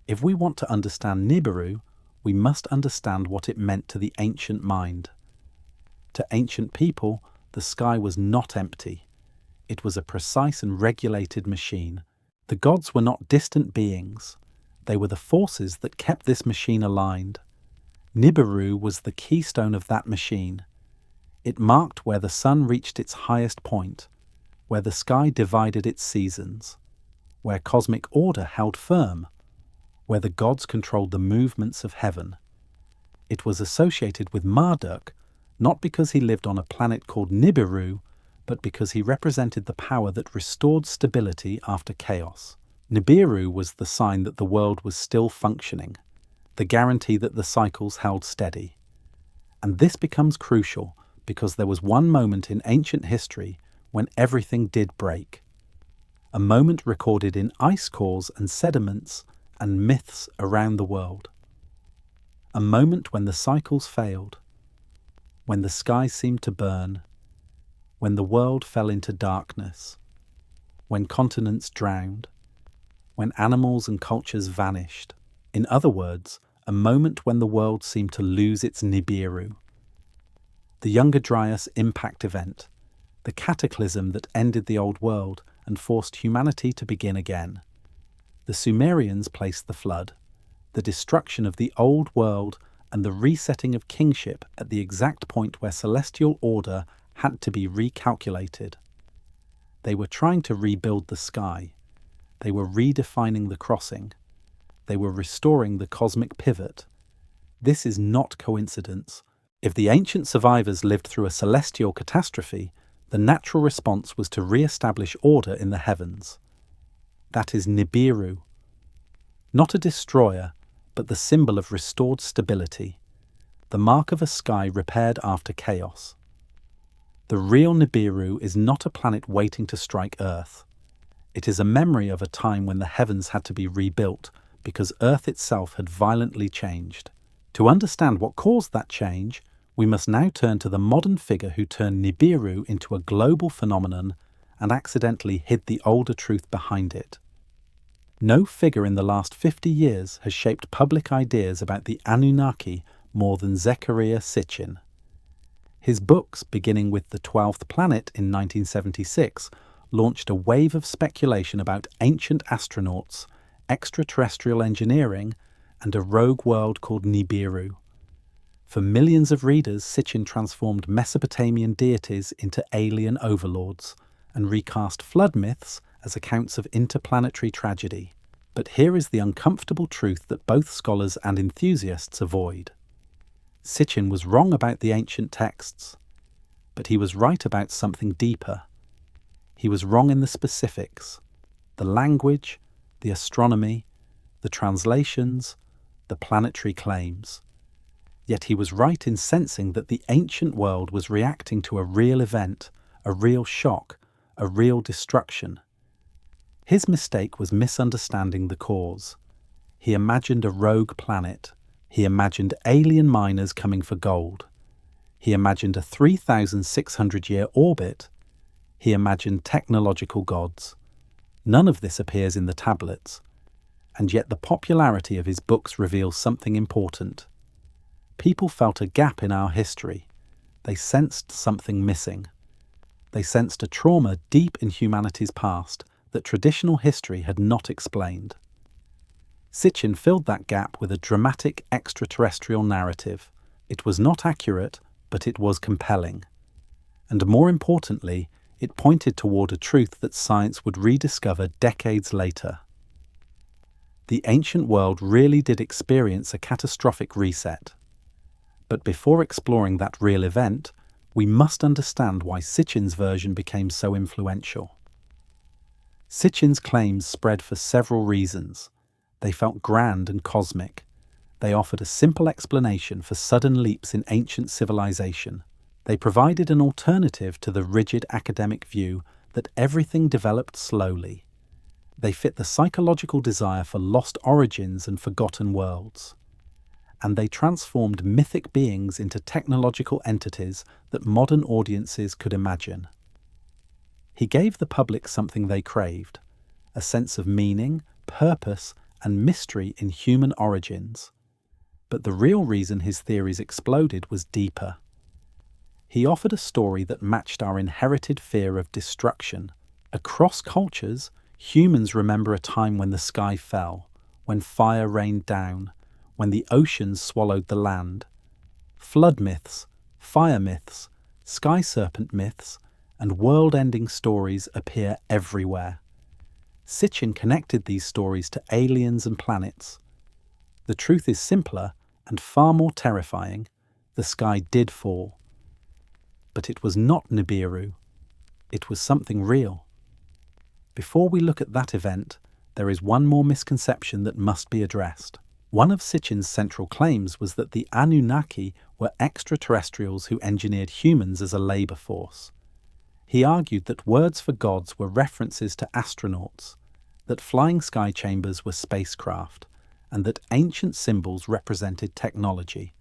If we want to understand Nibiru, we must understand what it meant to the ancient mind. To ancient people, the sky was not empty. It was a precise and regulated machine. The gods were not distant beings. They were the forces that kept this machine aligned. Nibiru was the keystone of that machine. It marked where the sun reached its highest point, where the sky divided its seasons, where cosmic order held firm, where the gods controlled the movements of heaven. It was associated with Marduk, not because he lived on a planet called Nibiru, but because he represented the power that restored stability after chaos. Nibiru was the sign that the world was still functioning, the guarantee that the cycles held steady. And this becomes crucial because there was one moment in ancient history when everything did break. A moment recorded in ice cores and sediments and myths around the world. A moment when the cycles failed, when the sky seemed to burn, when the world fell into darkness, when continents drowned, when animals and cultures vanished. In other words, a moment when the world seemed to lose its Nibiru. The Younger Dryas impact event, the cataclysm that ended the old world and forced humanity to begin again. The Sumerians placed the flood, the destruction of the old world and the resetting of kingship at the exact point where celestial order had to be recalculated. They were trying to rebuild the sky. They were redefining the crossing. They were restoring the cosmic pivot. This is not coincidence. If the ancient survivors lived through a celestial catastrophe, the natural response was to re-establish order in the heavens. That is Nibiru. Not a destroyer, but the symbol of restored stability, the mark of a sky repaired after chaos. The real Nibiru is not a planet waiting to strike Earth. It is a memory of a time when the heavens had to be rebuilt because Earth itself had violently changed. To understand what caused that change, we must now turn to the modern figure who turned Nibiru into a global phenomenon and accidentally hid the older truth behind it. No figure in the last 50 years has shaped public ideas about the Anunnaki more than Zecharia Sitchin. His books, beginning with The 12th Planet in 1976, launched a wave of speculation about ancient astronauts, extraterrestrial engineering, and a rogue world called Nibiru. For millions of readers, Sitchin transformed Mesopotamian deities into alien overlords and recast flood myths as accounts of interplanetary tragedy. But here is the uncomfortable truth that both scholars and enthusiasts avoid. Sitchin was wrong about the ancient texts, but he was right about something deeper. He was wrong in the specifics, the language, the astronomy, the translations, the planetary claims. Yet he was right in sensing that the ancient world was reacting to a real event, a real shock, a real destruction. His mistake was misunderstanding the cause. He imagined a rogue planet. He imagined alien miners coming for gold. He imagined a 3,600-year orbit. He imagined technological gods. None of this appears in the tablets, and yet the popularity of his books reveals something important. People felt a gap in our history. They sensed something missing. They sensed a trauma deep in humanity's past that traditional history had not explained. Sitchin filled that gap with a dramatic extraterrestrial narrative. It was not accurate, but it was compelling. And more importantly, it pointed toward a truth that science would rediscover decades later. The ancient world really did experience a catastrophic reset. But before exploring that real event, we must understand why Sitchin's version became so influential. Sitchin's claims spread for several reasons. They felt grand and cosmic. They offered a simple explanation for sudden leaps in ancient civilization. They provided an alternative to the rigid academic view that everything developed slowly. They fit the psychological desire for lost origins and forgotten worlds. And they transformed mythic beings into technological entities that modern audiences could imagine. He gave the public something they craved, a sense of meaning, purpose, and mystery in human origins. But the real reason his theories exploded was deeper. He offered a story that matched our inherited fear of destruction. Across cultures, humans remember a time when the sky fell, when fire rained down, when the oceans swallowed the land. Flood myths, fire myths, sky serpent myths, and world-ending stories appear everywhere. Sitchin connected these stories to aliens and planets. The truth is simpler and far more terrifying. The sky did fall. But it was not Nibiru. It was something real. Before we look at that event, there is one more misconception that must be addressed. One of Sitchin's central claims was that the Anunnaki were extraterrestrials who engineered humans as a labor force. He argued that words for gods were references to astronauts, that flying sky chambers were spacecraft, and that ancient symbols represented technology.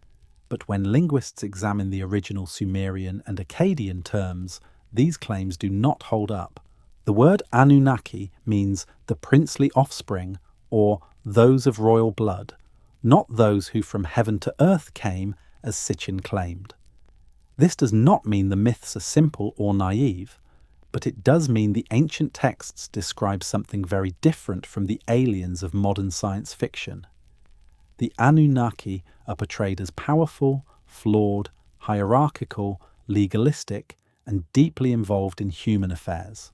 But when linguists examine the original Sumerian and Akkadian terms, these claims do not hold up. The word Anunnaki means the princely offspring, or those of royal blood, not those who from heaven to earth came, as Sitchin claimed. This does not mean the myths are simple or naive, but it does mean the ancient texts describe something very different from the aliens of modern science fiction. The Anunnaki are portrayed as powerful, flawed, hierarchical, legalistic, and deeply involved in human affairs.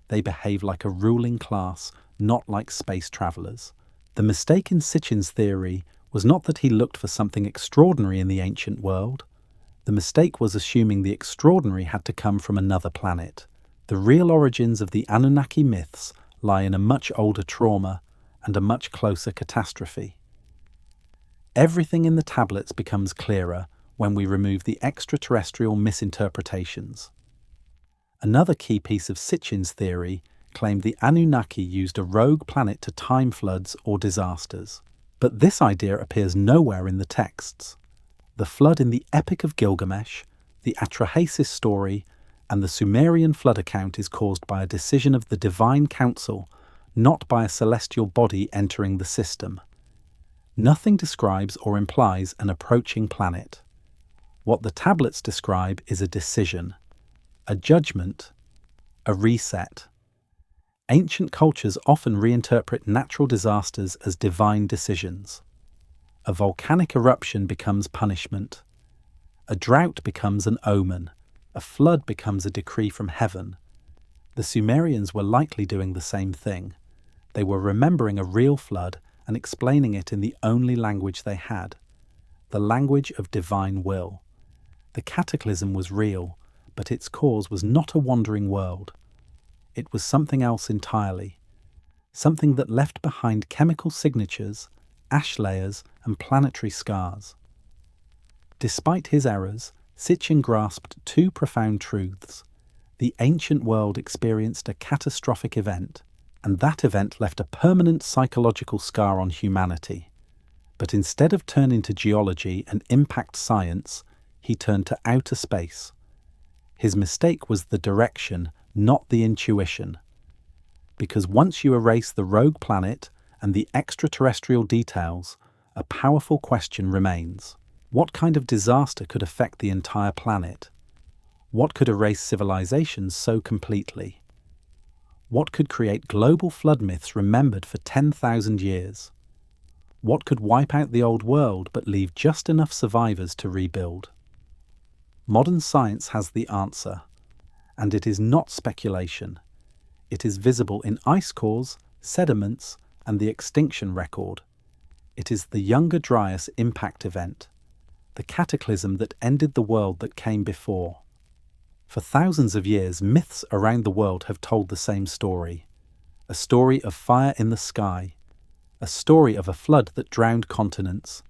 They behave like a ruling class, not like space travelers. The mistake in Sitchin's theory was not that he looked for something extraordinary in the ancient world. The mistake was assuming the extraordinary had to come from another planet. The real origins of the Anunnaki myths lie in a much older trauma and a much closer catastrophe. Everything in the tablets becomes clearer when we remove the extraterrestrial misinterpretations. Another key piece of Sitchin's theory claimed the Anunnaki used a rogue planet to time floods or disasters. But this idea appears nowhere in the texts. The flood in the Epic of Gilgamesh, the Atrahasis story, and the Sumerian flood account is caused by a decision of the divine council, not by a celestial body entering the system. Nothing describes or implies an approaching planet. What the tablets describe is a decision, a judgment, a reset. Ancient cultures often reinterpret natural disasters as divine decisions. A volcanic eruption becomes punishment. A drought becomes an omen. A flood becomes a decree from heaven. The Sumerians were likely doing the same thing. They were remembering a real flood and explaining it in the only language they had, the language of divine will. The cataclysm was real, but its cause was not a wandering world. It was something else entirely, something that left behind chemical signatures, ash layers, and planetary scars. Despite his errors, Sitchin grasped two profound truths. The ancient world experienced a catastrophic event, and that event left a permanent psychological scar on humanity. But instead of turning to geology and impact science, he turned to outer space. His mistake was the direction, not the intuition. Because once you erase the rogue planet and the extraterrestrial details, a powerful question remains. What kind of disaster could affect the entire planet? What could erase civilizations so completely? What could create global flood myths remembered for 10,000 years? What could wipe out the old world but leave just enough survivors to rebuild? Modern science has the answer, and it is not speculation. It is visible in ice cores, sediments, and the extinction record. It is the Younger Dryas impact event, the cataclysm that ended the world that came before. For thousands of years, myths around the world have told the same story. A story of fire in the sky. A story of a flood that drowned continents.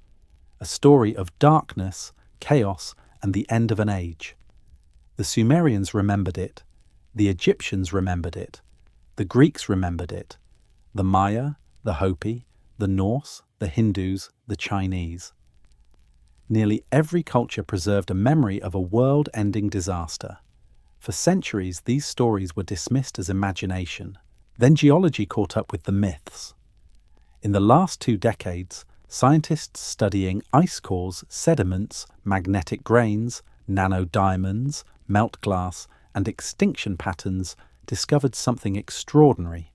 A story of darkness, chaos, and the end of an age. The Sumerians remembered it. The Egyptians remembered it. The Greeks remembered it. The Maya, the Hopi, the Norse, the Hindus, the Chinese. Nearly every culture preserved a memory of a world-ending disaster. For centuries, these stories were dismissed as imagination. Then geology caught up with the myths. In the last 2 decades, scientists studying ice cores, sediments, magnetic grains, nanodiamonds, melt glass, and extinction patterns discovered something extraordinary.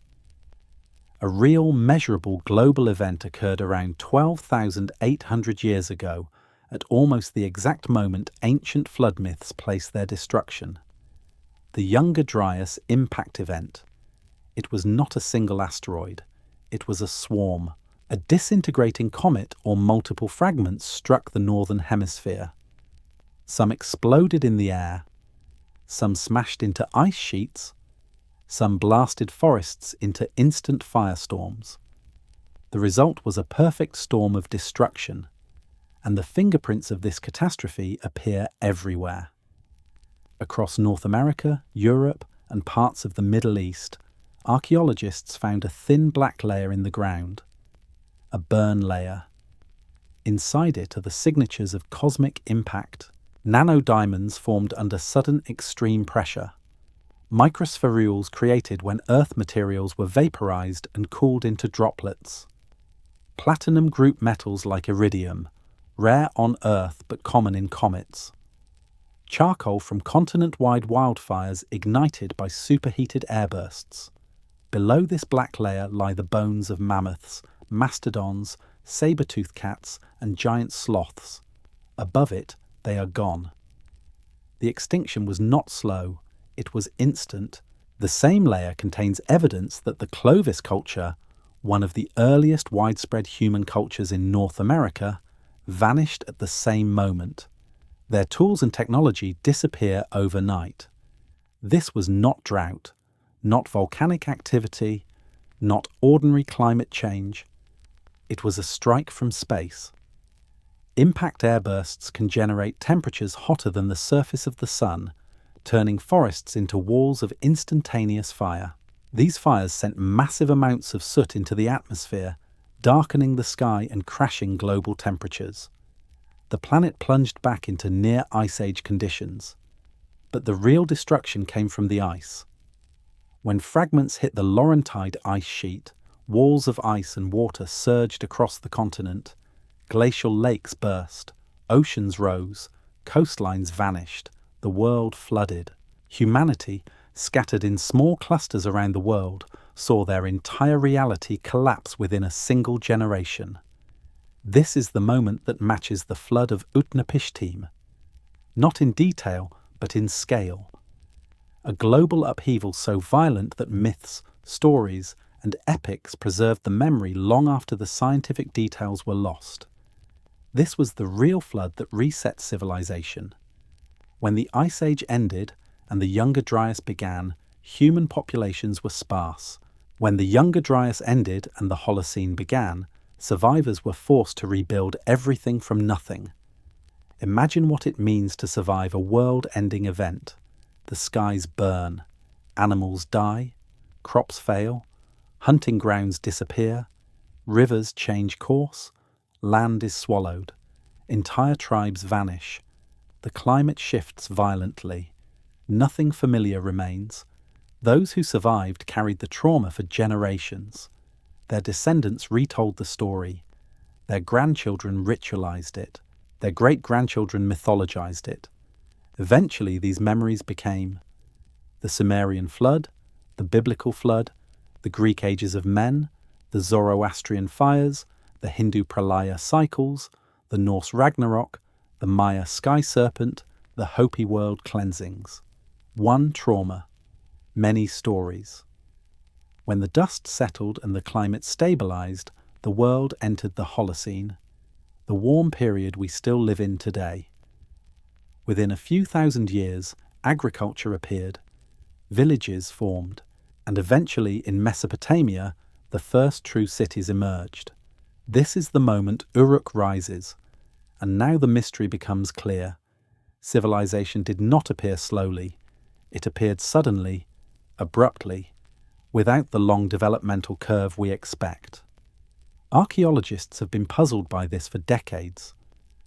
A real, measurable global event occurred around 12,800 years ago, at almost the exact moment ancient flood myths placed their destruction. The Younger Dryas impact event. It was not a single asteroid. It was a swarm. A disintegrating comet or multiple fragments struck the northern hemisphere. Some exploded in the air. Some smashed into ice sheets. Some blasted forests into instant firestorms. The result was a perfect storm of destruction, and the fingerprints of this catastrophe appear everywhere. Across North America, Europe, and parts of the Middle East, archaeologists found a thin black layer in the ground, a burn layer. Inside it are the signatures of cosmic impact. Nanodiamonds formed under sudden extreme pressure. Microspherules created when Earth materials were vaporized and cooled into droplets. Platinum group metals like iridium, rare on Earth but common in comets. Charcoal from continent-wide wildfires ignited by superheated airbursts. Below this black layer lie the bones of mammoths, mastodons, saber-toothed cats, and giant sloths. Above it, they are gone. The extinction was not slow, it was instant. The same layer contains evidence that the Clovis culture, one of the earliest widespread human cultures in North America, vanished at the same moment. Their tools and technology disappear overnight. This was not drought, not volcanic activity, not ordinary climate change. It was a strike from space. Impact airbursts can generate temperatures hotter than the surface of the sun, turning forests into walls of instantaneous fire. These fires sent massive amounts of soot into the atmosphere, darkening the sky and crashing global temperatures. The planet plunged back into near Ice Age conditions. But the real destruction came from the ice. When fragments hit the Laurentide ice sheet, walls of ice and water surged across the continent. Glacial lakes burst, oceans rose, coastlines vanished, the world flooded. Humanity, scattered in small clusters around the world, saw their entire reality collapse within a single generation. This is the moment that matches the flood of Utnapishtim. Not in detail, but in scale. A global upheaval so violent that myths, stories, and epics preserved the memory long after the scientific details were lost. This was the real flood that reset civilization. When the Ice Age ended and the Younger Dryas began, human populations were sparse. When the Younger Dryas ended and the Holocene began, survivors were forced to rebuild everything from nothing. Imagine what it means to survive a world-ending event. The skies burn, animals die, crops fail, hunting grounds disappear, rivers change course, land is swallowed, entire tribes vanish, the climate shifts violently, nothing familiar remains. Those who survived carried the trauma for generations. Their descendants retold the story. Their grandchildren ritualized it. Their great-grandchildren mythologized it. Eventually, these memories became the Sumerian flood, the biblical flood, the Greek ages of men, the Zoroastrian fires, the Hindu pralaya cycles, the Norse Ragnarok, the Maya sky serpent, the Hopi world cleansings. One trauma, many stories. When the dust settled and the climate stabilized, the world entered the Holocene, the warm period we still live in today. Within a few thousand years, agriculture appeared, villages formed, and eventually in Mesopotamia, the first true cities emerged. This is the moment Uruk rises, and now the mystery becomes clear. Civilization did not appear slowly. It appeared suddenly, abruptly, without the long developmental curve we expect. Archaeologists have been puzzled by this for decades,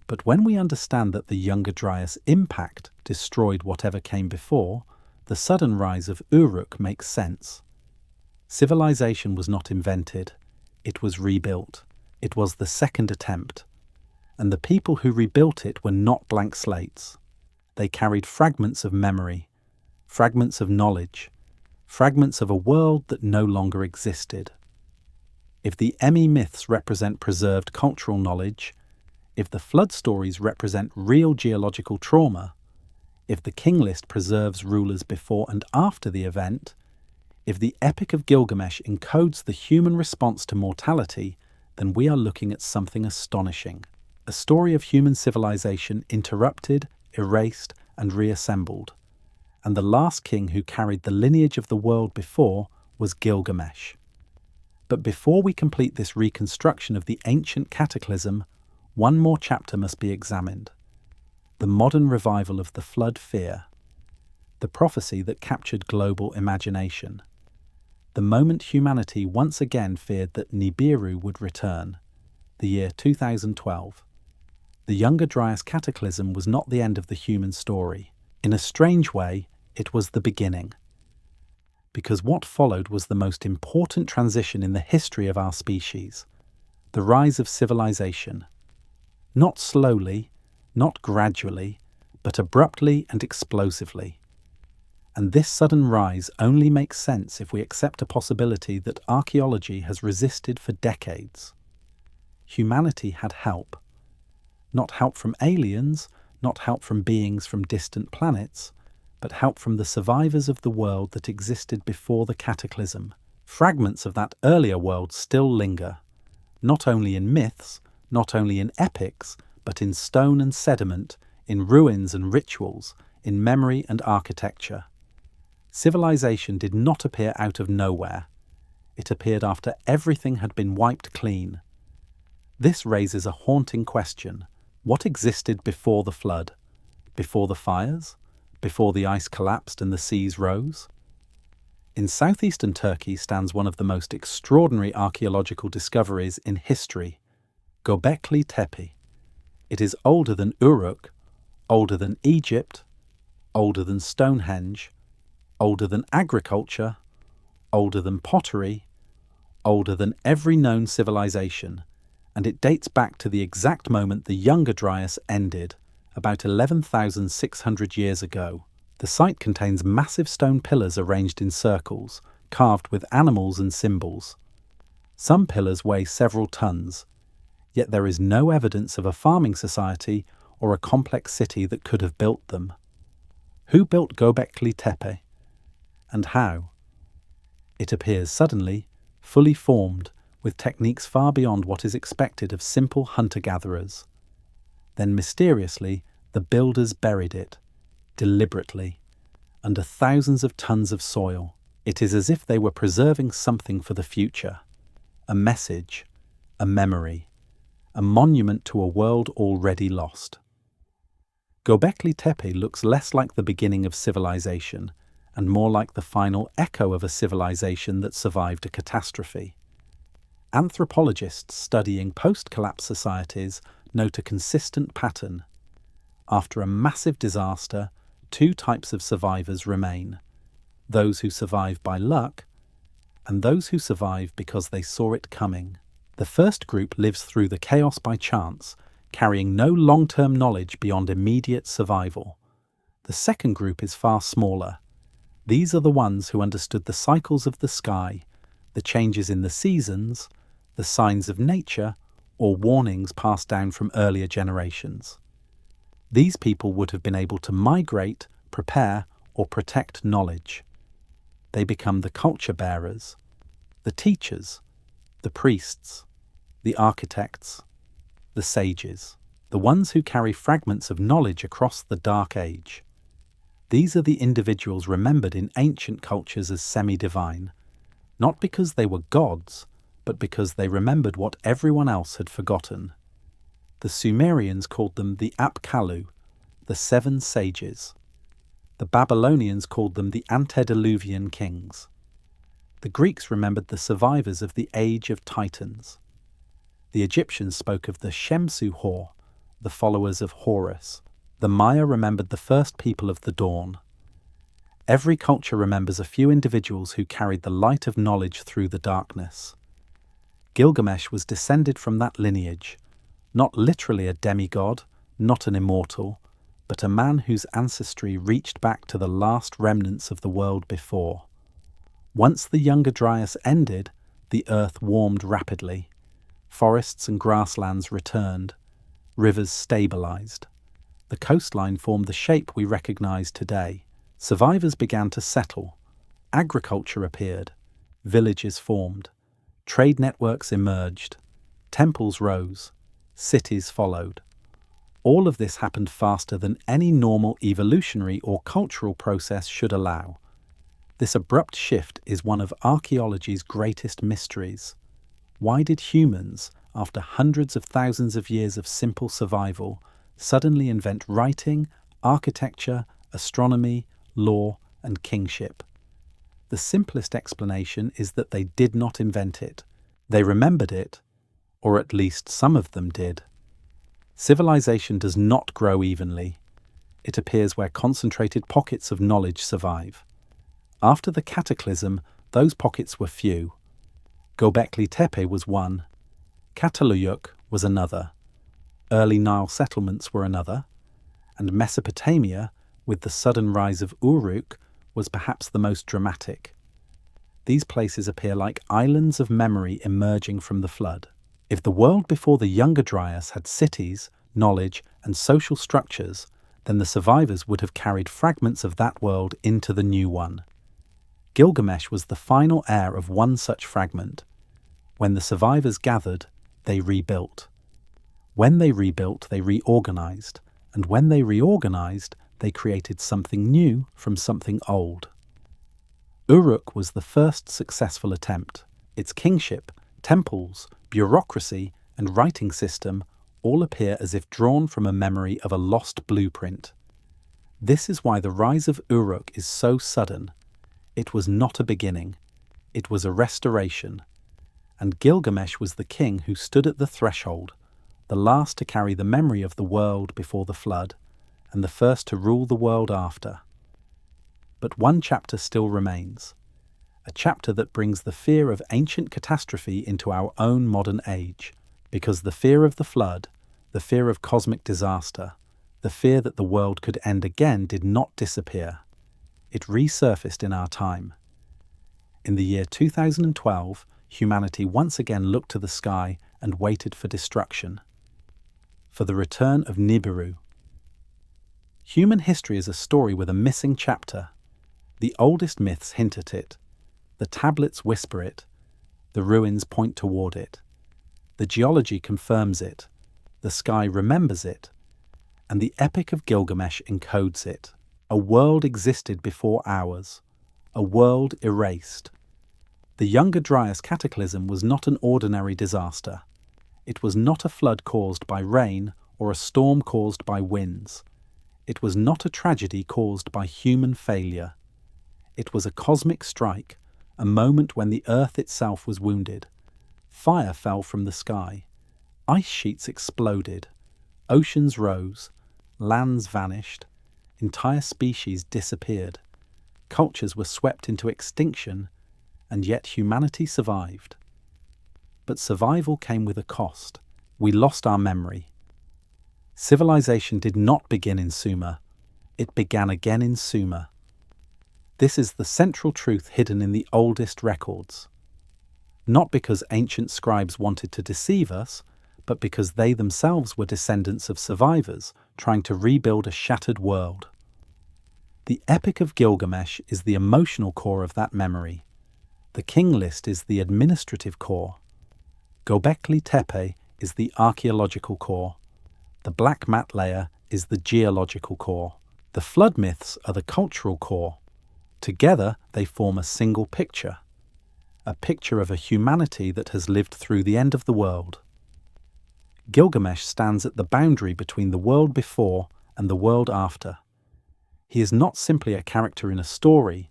but when we understand that the Younger Dryas impact destroyed whatever came before, the sudden rise of Uruk makes sense. Civilization was not invented, it was rebuilt. It was the second attempt, and the people who rebuilt it were not blank slates. They carried fragments of memory, fragments of knowledge, fragments of a world that no longer existed. If the Emi myths represent preserved cultural knowledge, if the flood stories represent real geological trauma, if the king list preserves rulers before and after the event, if the Epic of Gilgamesh encodes the human response to mortality, then we are looking at something astonishing. A story of human civilization interrupted, erased, and reassembled. And the last king who carried the lineage of the world before was Gilgamesh. But before we complete this reconstruction of the ancient cataclysm, one more chapter must be examined. The modern revival of the flood fear. The prophecy that captured global imagination. The moment humanity once again feared that Nibiru would return. The year 2012. The Younger Dryas cataclysm was not the end of the human story. In a strange way, it was the beginning. Because what followed was the most important transition in the history of our species. The rise of civilization. Not slowly, not gradually, but abruptly and explosively. And this sudden rise only makes sense if we accept a possibility that archaeology has resisted for decades. Humanity had help. Not help from aliens, not help from beings from distant planets, but help from the survivors of the world that existed before the cataclysm. Fragments of that earlier world still linger, not only in myths, not only in epics, but in stone and sediment, in ruins and rituals, in memory and architecture. Civilization did not appear out of nowhere. It appeared after everything had been wiped clean. This raises a haunting question. What existed before the flood? Before the fires? Before the ice collapsed and the seas rose? In southeastern Turkey stands one of the most extraordinary archaeological discoveries in history, Göbekli Tepe. It is older than Uruk, older than Egypt, older than Stonehenge, older than agriculture, older than pottery, older than every known civilization, and it dates back to the exact moment the Younger Dryas ended, about 11,600 years ago. The site contains massive stone pillars arranged in circles, carved with animals and symbols. Some pillars weigh several tons, yet there is no evidence of a farming society or a complex city that could have built them. Who built Göbekli Tepe? And how? It appears suddenly, fully formed, with techniques far beyond what is expected of simple hunter-gatherers. Then mysteriously, the builders buried it, deliberately, under thousands of tons of soil. It is as if they were preserving something for the future, a message, a memory, a monument to a world already lost. Göbekli Tepe looks less like the beginning of civilization and more like the final echo of a civilization that survived a catastrophe. Anthropologists studying post-collapse societies note a consistent pattern. After a massive disaster, two types of survivors remain: those who survive by luck and those who survive because they saw it coming. The first group lives through the chaos by chance, carrying no long-term knowledge beyond immediate survival. The second group is far smaller. These are the ones who understood the cycles of the sky, the changes in the seasons, the signs of nature, or warnings passed down from earlier generations. These people would have been able to migrate, prepare, or protect knowledge. They become the culture bearers, the teachers, the priests, the architects, the sages, the ones who carry fragments of knowledge across the Dark Age. These are the individuals remembered in ancient cultures as semi-divine, not because they were gods, but because they remembered what everyone else had forgotten. The Sumerians called them the Apkallu, the Seven Sages. The Babylonians called them the Antediluvian Kings. The Greeks remembered the survivors of the Age of Titans. The Egyptians spoke of the Shemsu Hor, the followers of Horus. The Maya remembered the first people of the dawn. Every culture remembers a few individuals who carried the light of knowledge through the darkness. Gilgamesh was descended from that lineage, not literally a demigod, not an immortal, but a man whose ancestry reached back to the last remnants of the world before. Once the Younger Dryas ended, the earth warmed rapidly. Forests and grasslands returned. Rivers stabilized. The coastline formed the shape we recognize today. Survivors began to settle. Agriculture appeared. Villages formed. Trade networks emerged. Temples rose. Cities followed. All of this happened faster than any normal evolutionary or cultural process should allow. This abrupt shift is one of archaeology's greatest mysteries. Why did humans, after hundreds of thousands of years of simple survival, suddenly invent writing, architecture, astronomy, law, and kingship? The simplest explanation is that they did not invent it. They remembered it, or at least some of them did. Civilization does not grow evenly. It appears where concentrated pockets of knowledge survive. After the Cataclysm, those pockets were few. Göbekli Tepe was one. Cataluyuk was another. Early Nile settlements were another. And Mesopotamia, with the sudden rise of Uruk, was perhaps the most dramatic. These places appear like islands of memory emerging from the flood. If the world before the Younger Dryas had cities, knowledge, and social structures, then the survivors would have carried fragments of that world into the new one. Gilgamesh was the final heir of one such fragment. When the survivors gathered, they rebuilt. When they rebuilt, they reorganized. And when they reorganized, they created something new from something old. Uruk was the first successful attempt. Its kingship, temples, bureaucracy, and writing system all appear as if drawn from a memory of a lost blueprint. This is why the rise of Uruk is so sudden. It was not a beginning, it was a restoration. And Gilgamesh was the king who stood at the threshold, the last to carry the memory of the world before the flood, and the first to rule the world after. But one chapter still remains, a chapter that brings the fear of ancient catastrophe into our own modern age, because the fear of the flood, the fear of cosmic disaster, the fear that the world could end again did not disappear. It resurfaced in our time. In the year 2012, humanity once again looked to the sky and waited for destruction, for the return of Nibiru. Human history is a story with a missing chapter. The oldest myths hint at it, the tablets whisper it, the ruins point toward it, the geology confirms it, the sky remembers it, and the Epic of Gilgamesh encodes it. A world existed before ours, a world erased. The Younger Dryas cataclysm was not an ordinary disaster. It was not a flood caused by rain or a storm caused by winds. It was not a tragedy caused by human failure. It was a cosmic strike, a moment when the earth itself was wounded. Fire fell from the sky. Ice sheets exploded. Oceans rose. Lands vanished. Entire species disappeared. Cultures were swept into extinction, and yet humanity survived. But survival came with a cost. We lost our memory. Civilization did not begin in Sumer. It began again in Sumer. This is the central truth hidden in the oldest records. Not because ancient scribes wanted to deceive us, but because they themselves were descendants of survivors trying to rebuild a shattered world. The Epic of Gilgamesh is the emotional core of that memory. The king list is the administrative core. Göbekli Tepe is the archaeological core. The black mat layer is the geological core. The flood myths are the cultural core. Together they form a single picture. A picture of a humanity that has lived through the end of the world. Gilgamesh stands at the boundary between the world before and the world after. He is not simply a character in a story.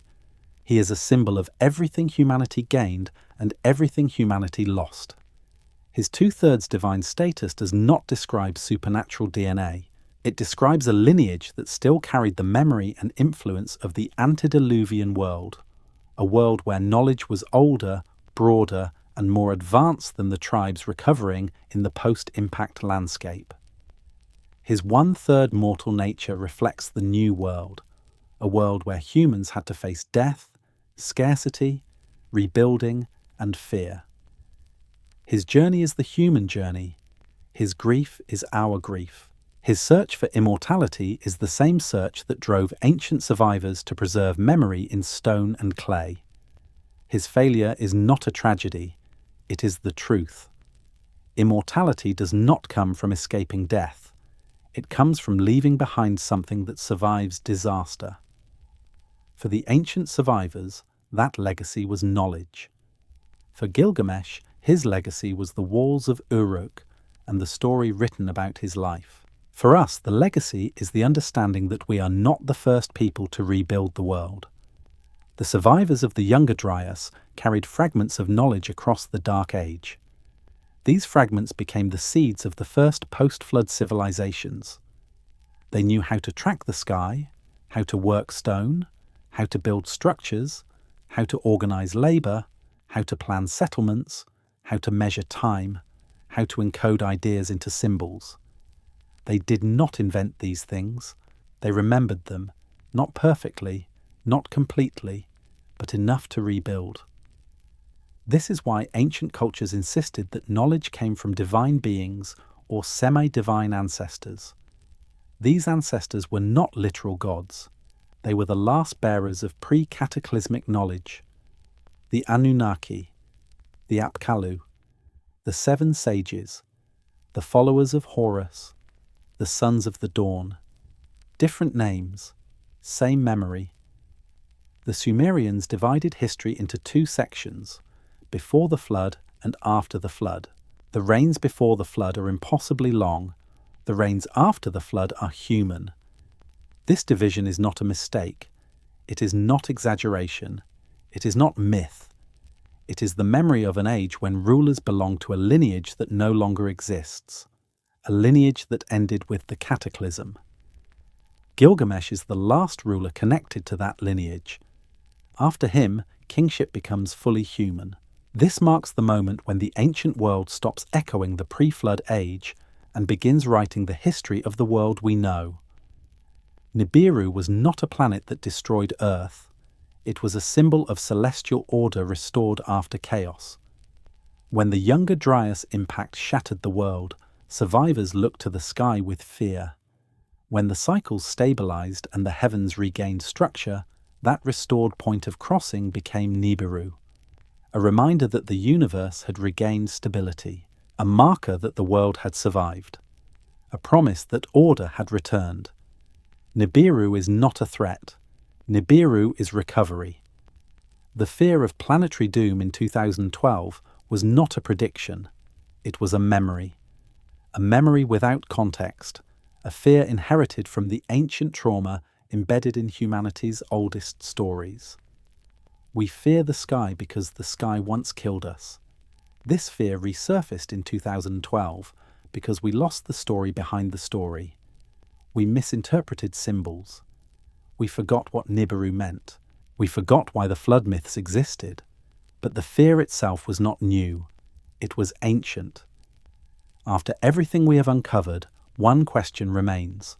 He is a symbol of everything humanity gained and everything humanity lost. His 2/3 divine status does not describe supernatural DNA. It describes a lineage that still carried the memory and influence of the antediluvian world, a world where knowledge was older, broader, and more advanced than the tribes recovering in the post-impact landscape. His 1/3 mortal nature reflects the new world, a world where humans had to face death, scarcity, rebuilding, and fear. His journey is the human journey. His grief is our grief. His search for immortality is the same search that drove ancient survivors to preserve memory in stone and clay. His failure is not a tragedy. It is the truth. Immortality does not come from escaping death. It comes from leaving behind something that survives disaster. For the ancient survivors, that legacy was knowledge. For Gilgamesh, his legacy was the walls of Uruk and the story written about his life. For us, the legacy is the understanding that we are not the first people to rebuild the world. The survivors of the Younger Dryas carried fragments of knowledge across the Dark Age. These fragments became the seeds of the first post-flood civilizations. They knew how to track the sky, how to work stone, how to build structures, how to organize labor, how to plan settlements, how to measure time, how to encode ideas into symbols. They did not invent these things. They remembered them, not perfectly, not completely, but enough to rebuild. This is why ancient cultures insisted that knowledge came from divine beings or semi-divine ancestors. These ancestors were not literal gods. They were the last bearers of pre-cataclysmic knowledge. The Anunnaki, the Apkallu, the 7 sages, the followers of Horus, the sons of the dawn. Different names, same memory. The Sumerians divided history into 2 sections, before the flood and after the flood. The reigns before the flood are impossibly long. The reigns after the flood are human. This division is not a mistake. It is not exaggeration. It is not myth. It is the memory of an age when rulers belonged to a lineage that no longer exists, a lineage that ended with the Cataclysm. Gilgamesh is the last ruler connected to that lineage. After him, kingship becomes fully human. This marks the moment when the ancient world stops echoing the pre-flood age and begins writing the history of the world we know. Nibiru was not a planet that destroyed Earth. It was a symbol of celestial order restored after chaos. When the Younger Dryas impact shattered the world, survivors looked to the sky with fear. When the cycles stabilized and the heavens regained structure, that restored point of crossing became Nibiru, a reminder that the universe had regained stability, a marker that the world had survived, a promise that order had returned. Nibiru is not a threat. Nibiru is recovery. The fear of planetary doom in 2012 was not a prediction. It was a memory without context, a fear inherited from the ancient trauma embedded in humanity's oldest stories. We fear the sky because the sky once killed us. This fear resurfaced in 2012 because we lost the story behind the story. We misinterpreted symbols. We forgot what Nibiru meant. We forgot why the flood myths existed. But the fear itself was not new. It was ancient. After everything we have uncovered, one question remains.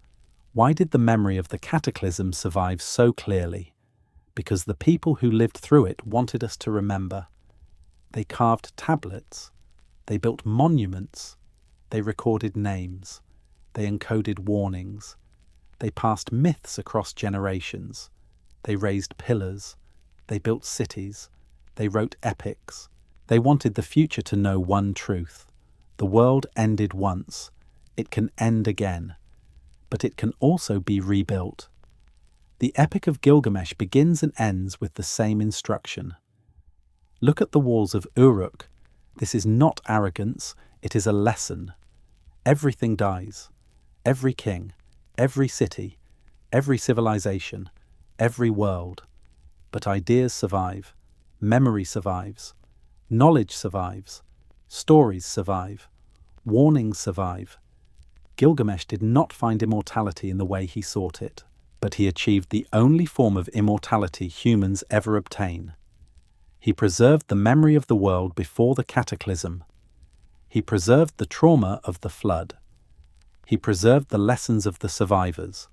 Why did the memory of the cataclysm survive so clearly? Because the people who lived through it wanted us to remember. They carved tablets. They built monuments. They recorded names. They encoded warnings. They passed myths across generations. They raised pillars. They built cities. They wrote epics. They wanted the future to know one truth. The world ended once. It can end again. But it can also be rebuilt. The Epic of Gilgamesh begins and ends with the same instruction. Look at the walls of Uruk. This is not arrogance, it is a lesson. Everything dies. Every king, every city, every civilization, every world. But ideas survive. Memory survives. Knowledge survives. Stories survive. Warnings survive. Gilgamesh did not find immortality in the way he sought it, but he achieved the only form of immortality humans ever obtain. He preserved the memory of the world before the cataclysm. He preserved the trauma of the flood. He preserved the lessons of the survivors.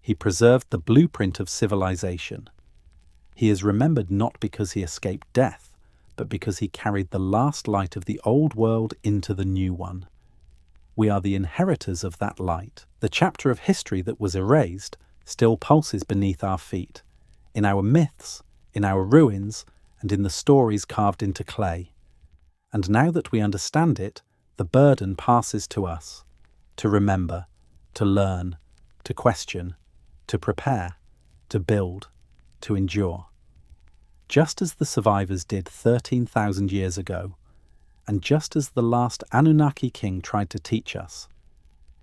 He preserved the blueprint of civilization. He is remembered not because he escaped death, but because he carried the last light of the old world into the new one. We are the inheritors of that light. The chapter of history that was erased still pulses beneath our feet, in our myths, in our ruins, and in the stories carved into clay. And now that we understand it, the burden passes to us, to remember, to learn, to question, to prepare, to build, to endure. Just as the survivors did 13,000 years ago, and just as the last Anunnaki King tried to teach us.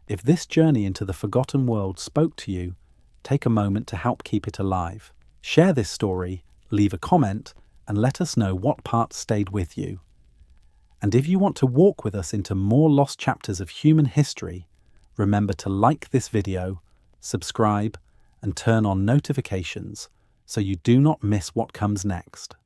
If this journey into the forgotten world spoke to you, take a moment to help keep it alive. Share this story, leave a comment, and let us know what part stayed with you. And if you want to walk with us into more lost chapters of human history, remember to like this video, subscribe, and turn on notifications so you do not miss what comes next.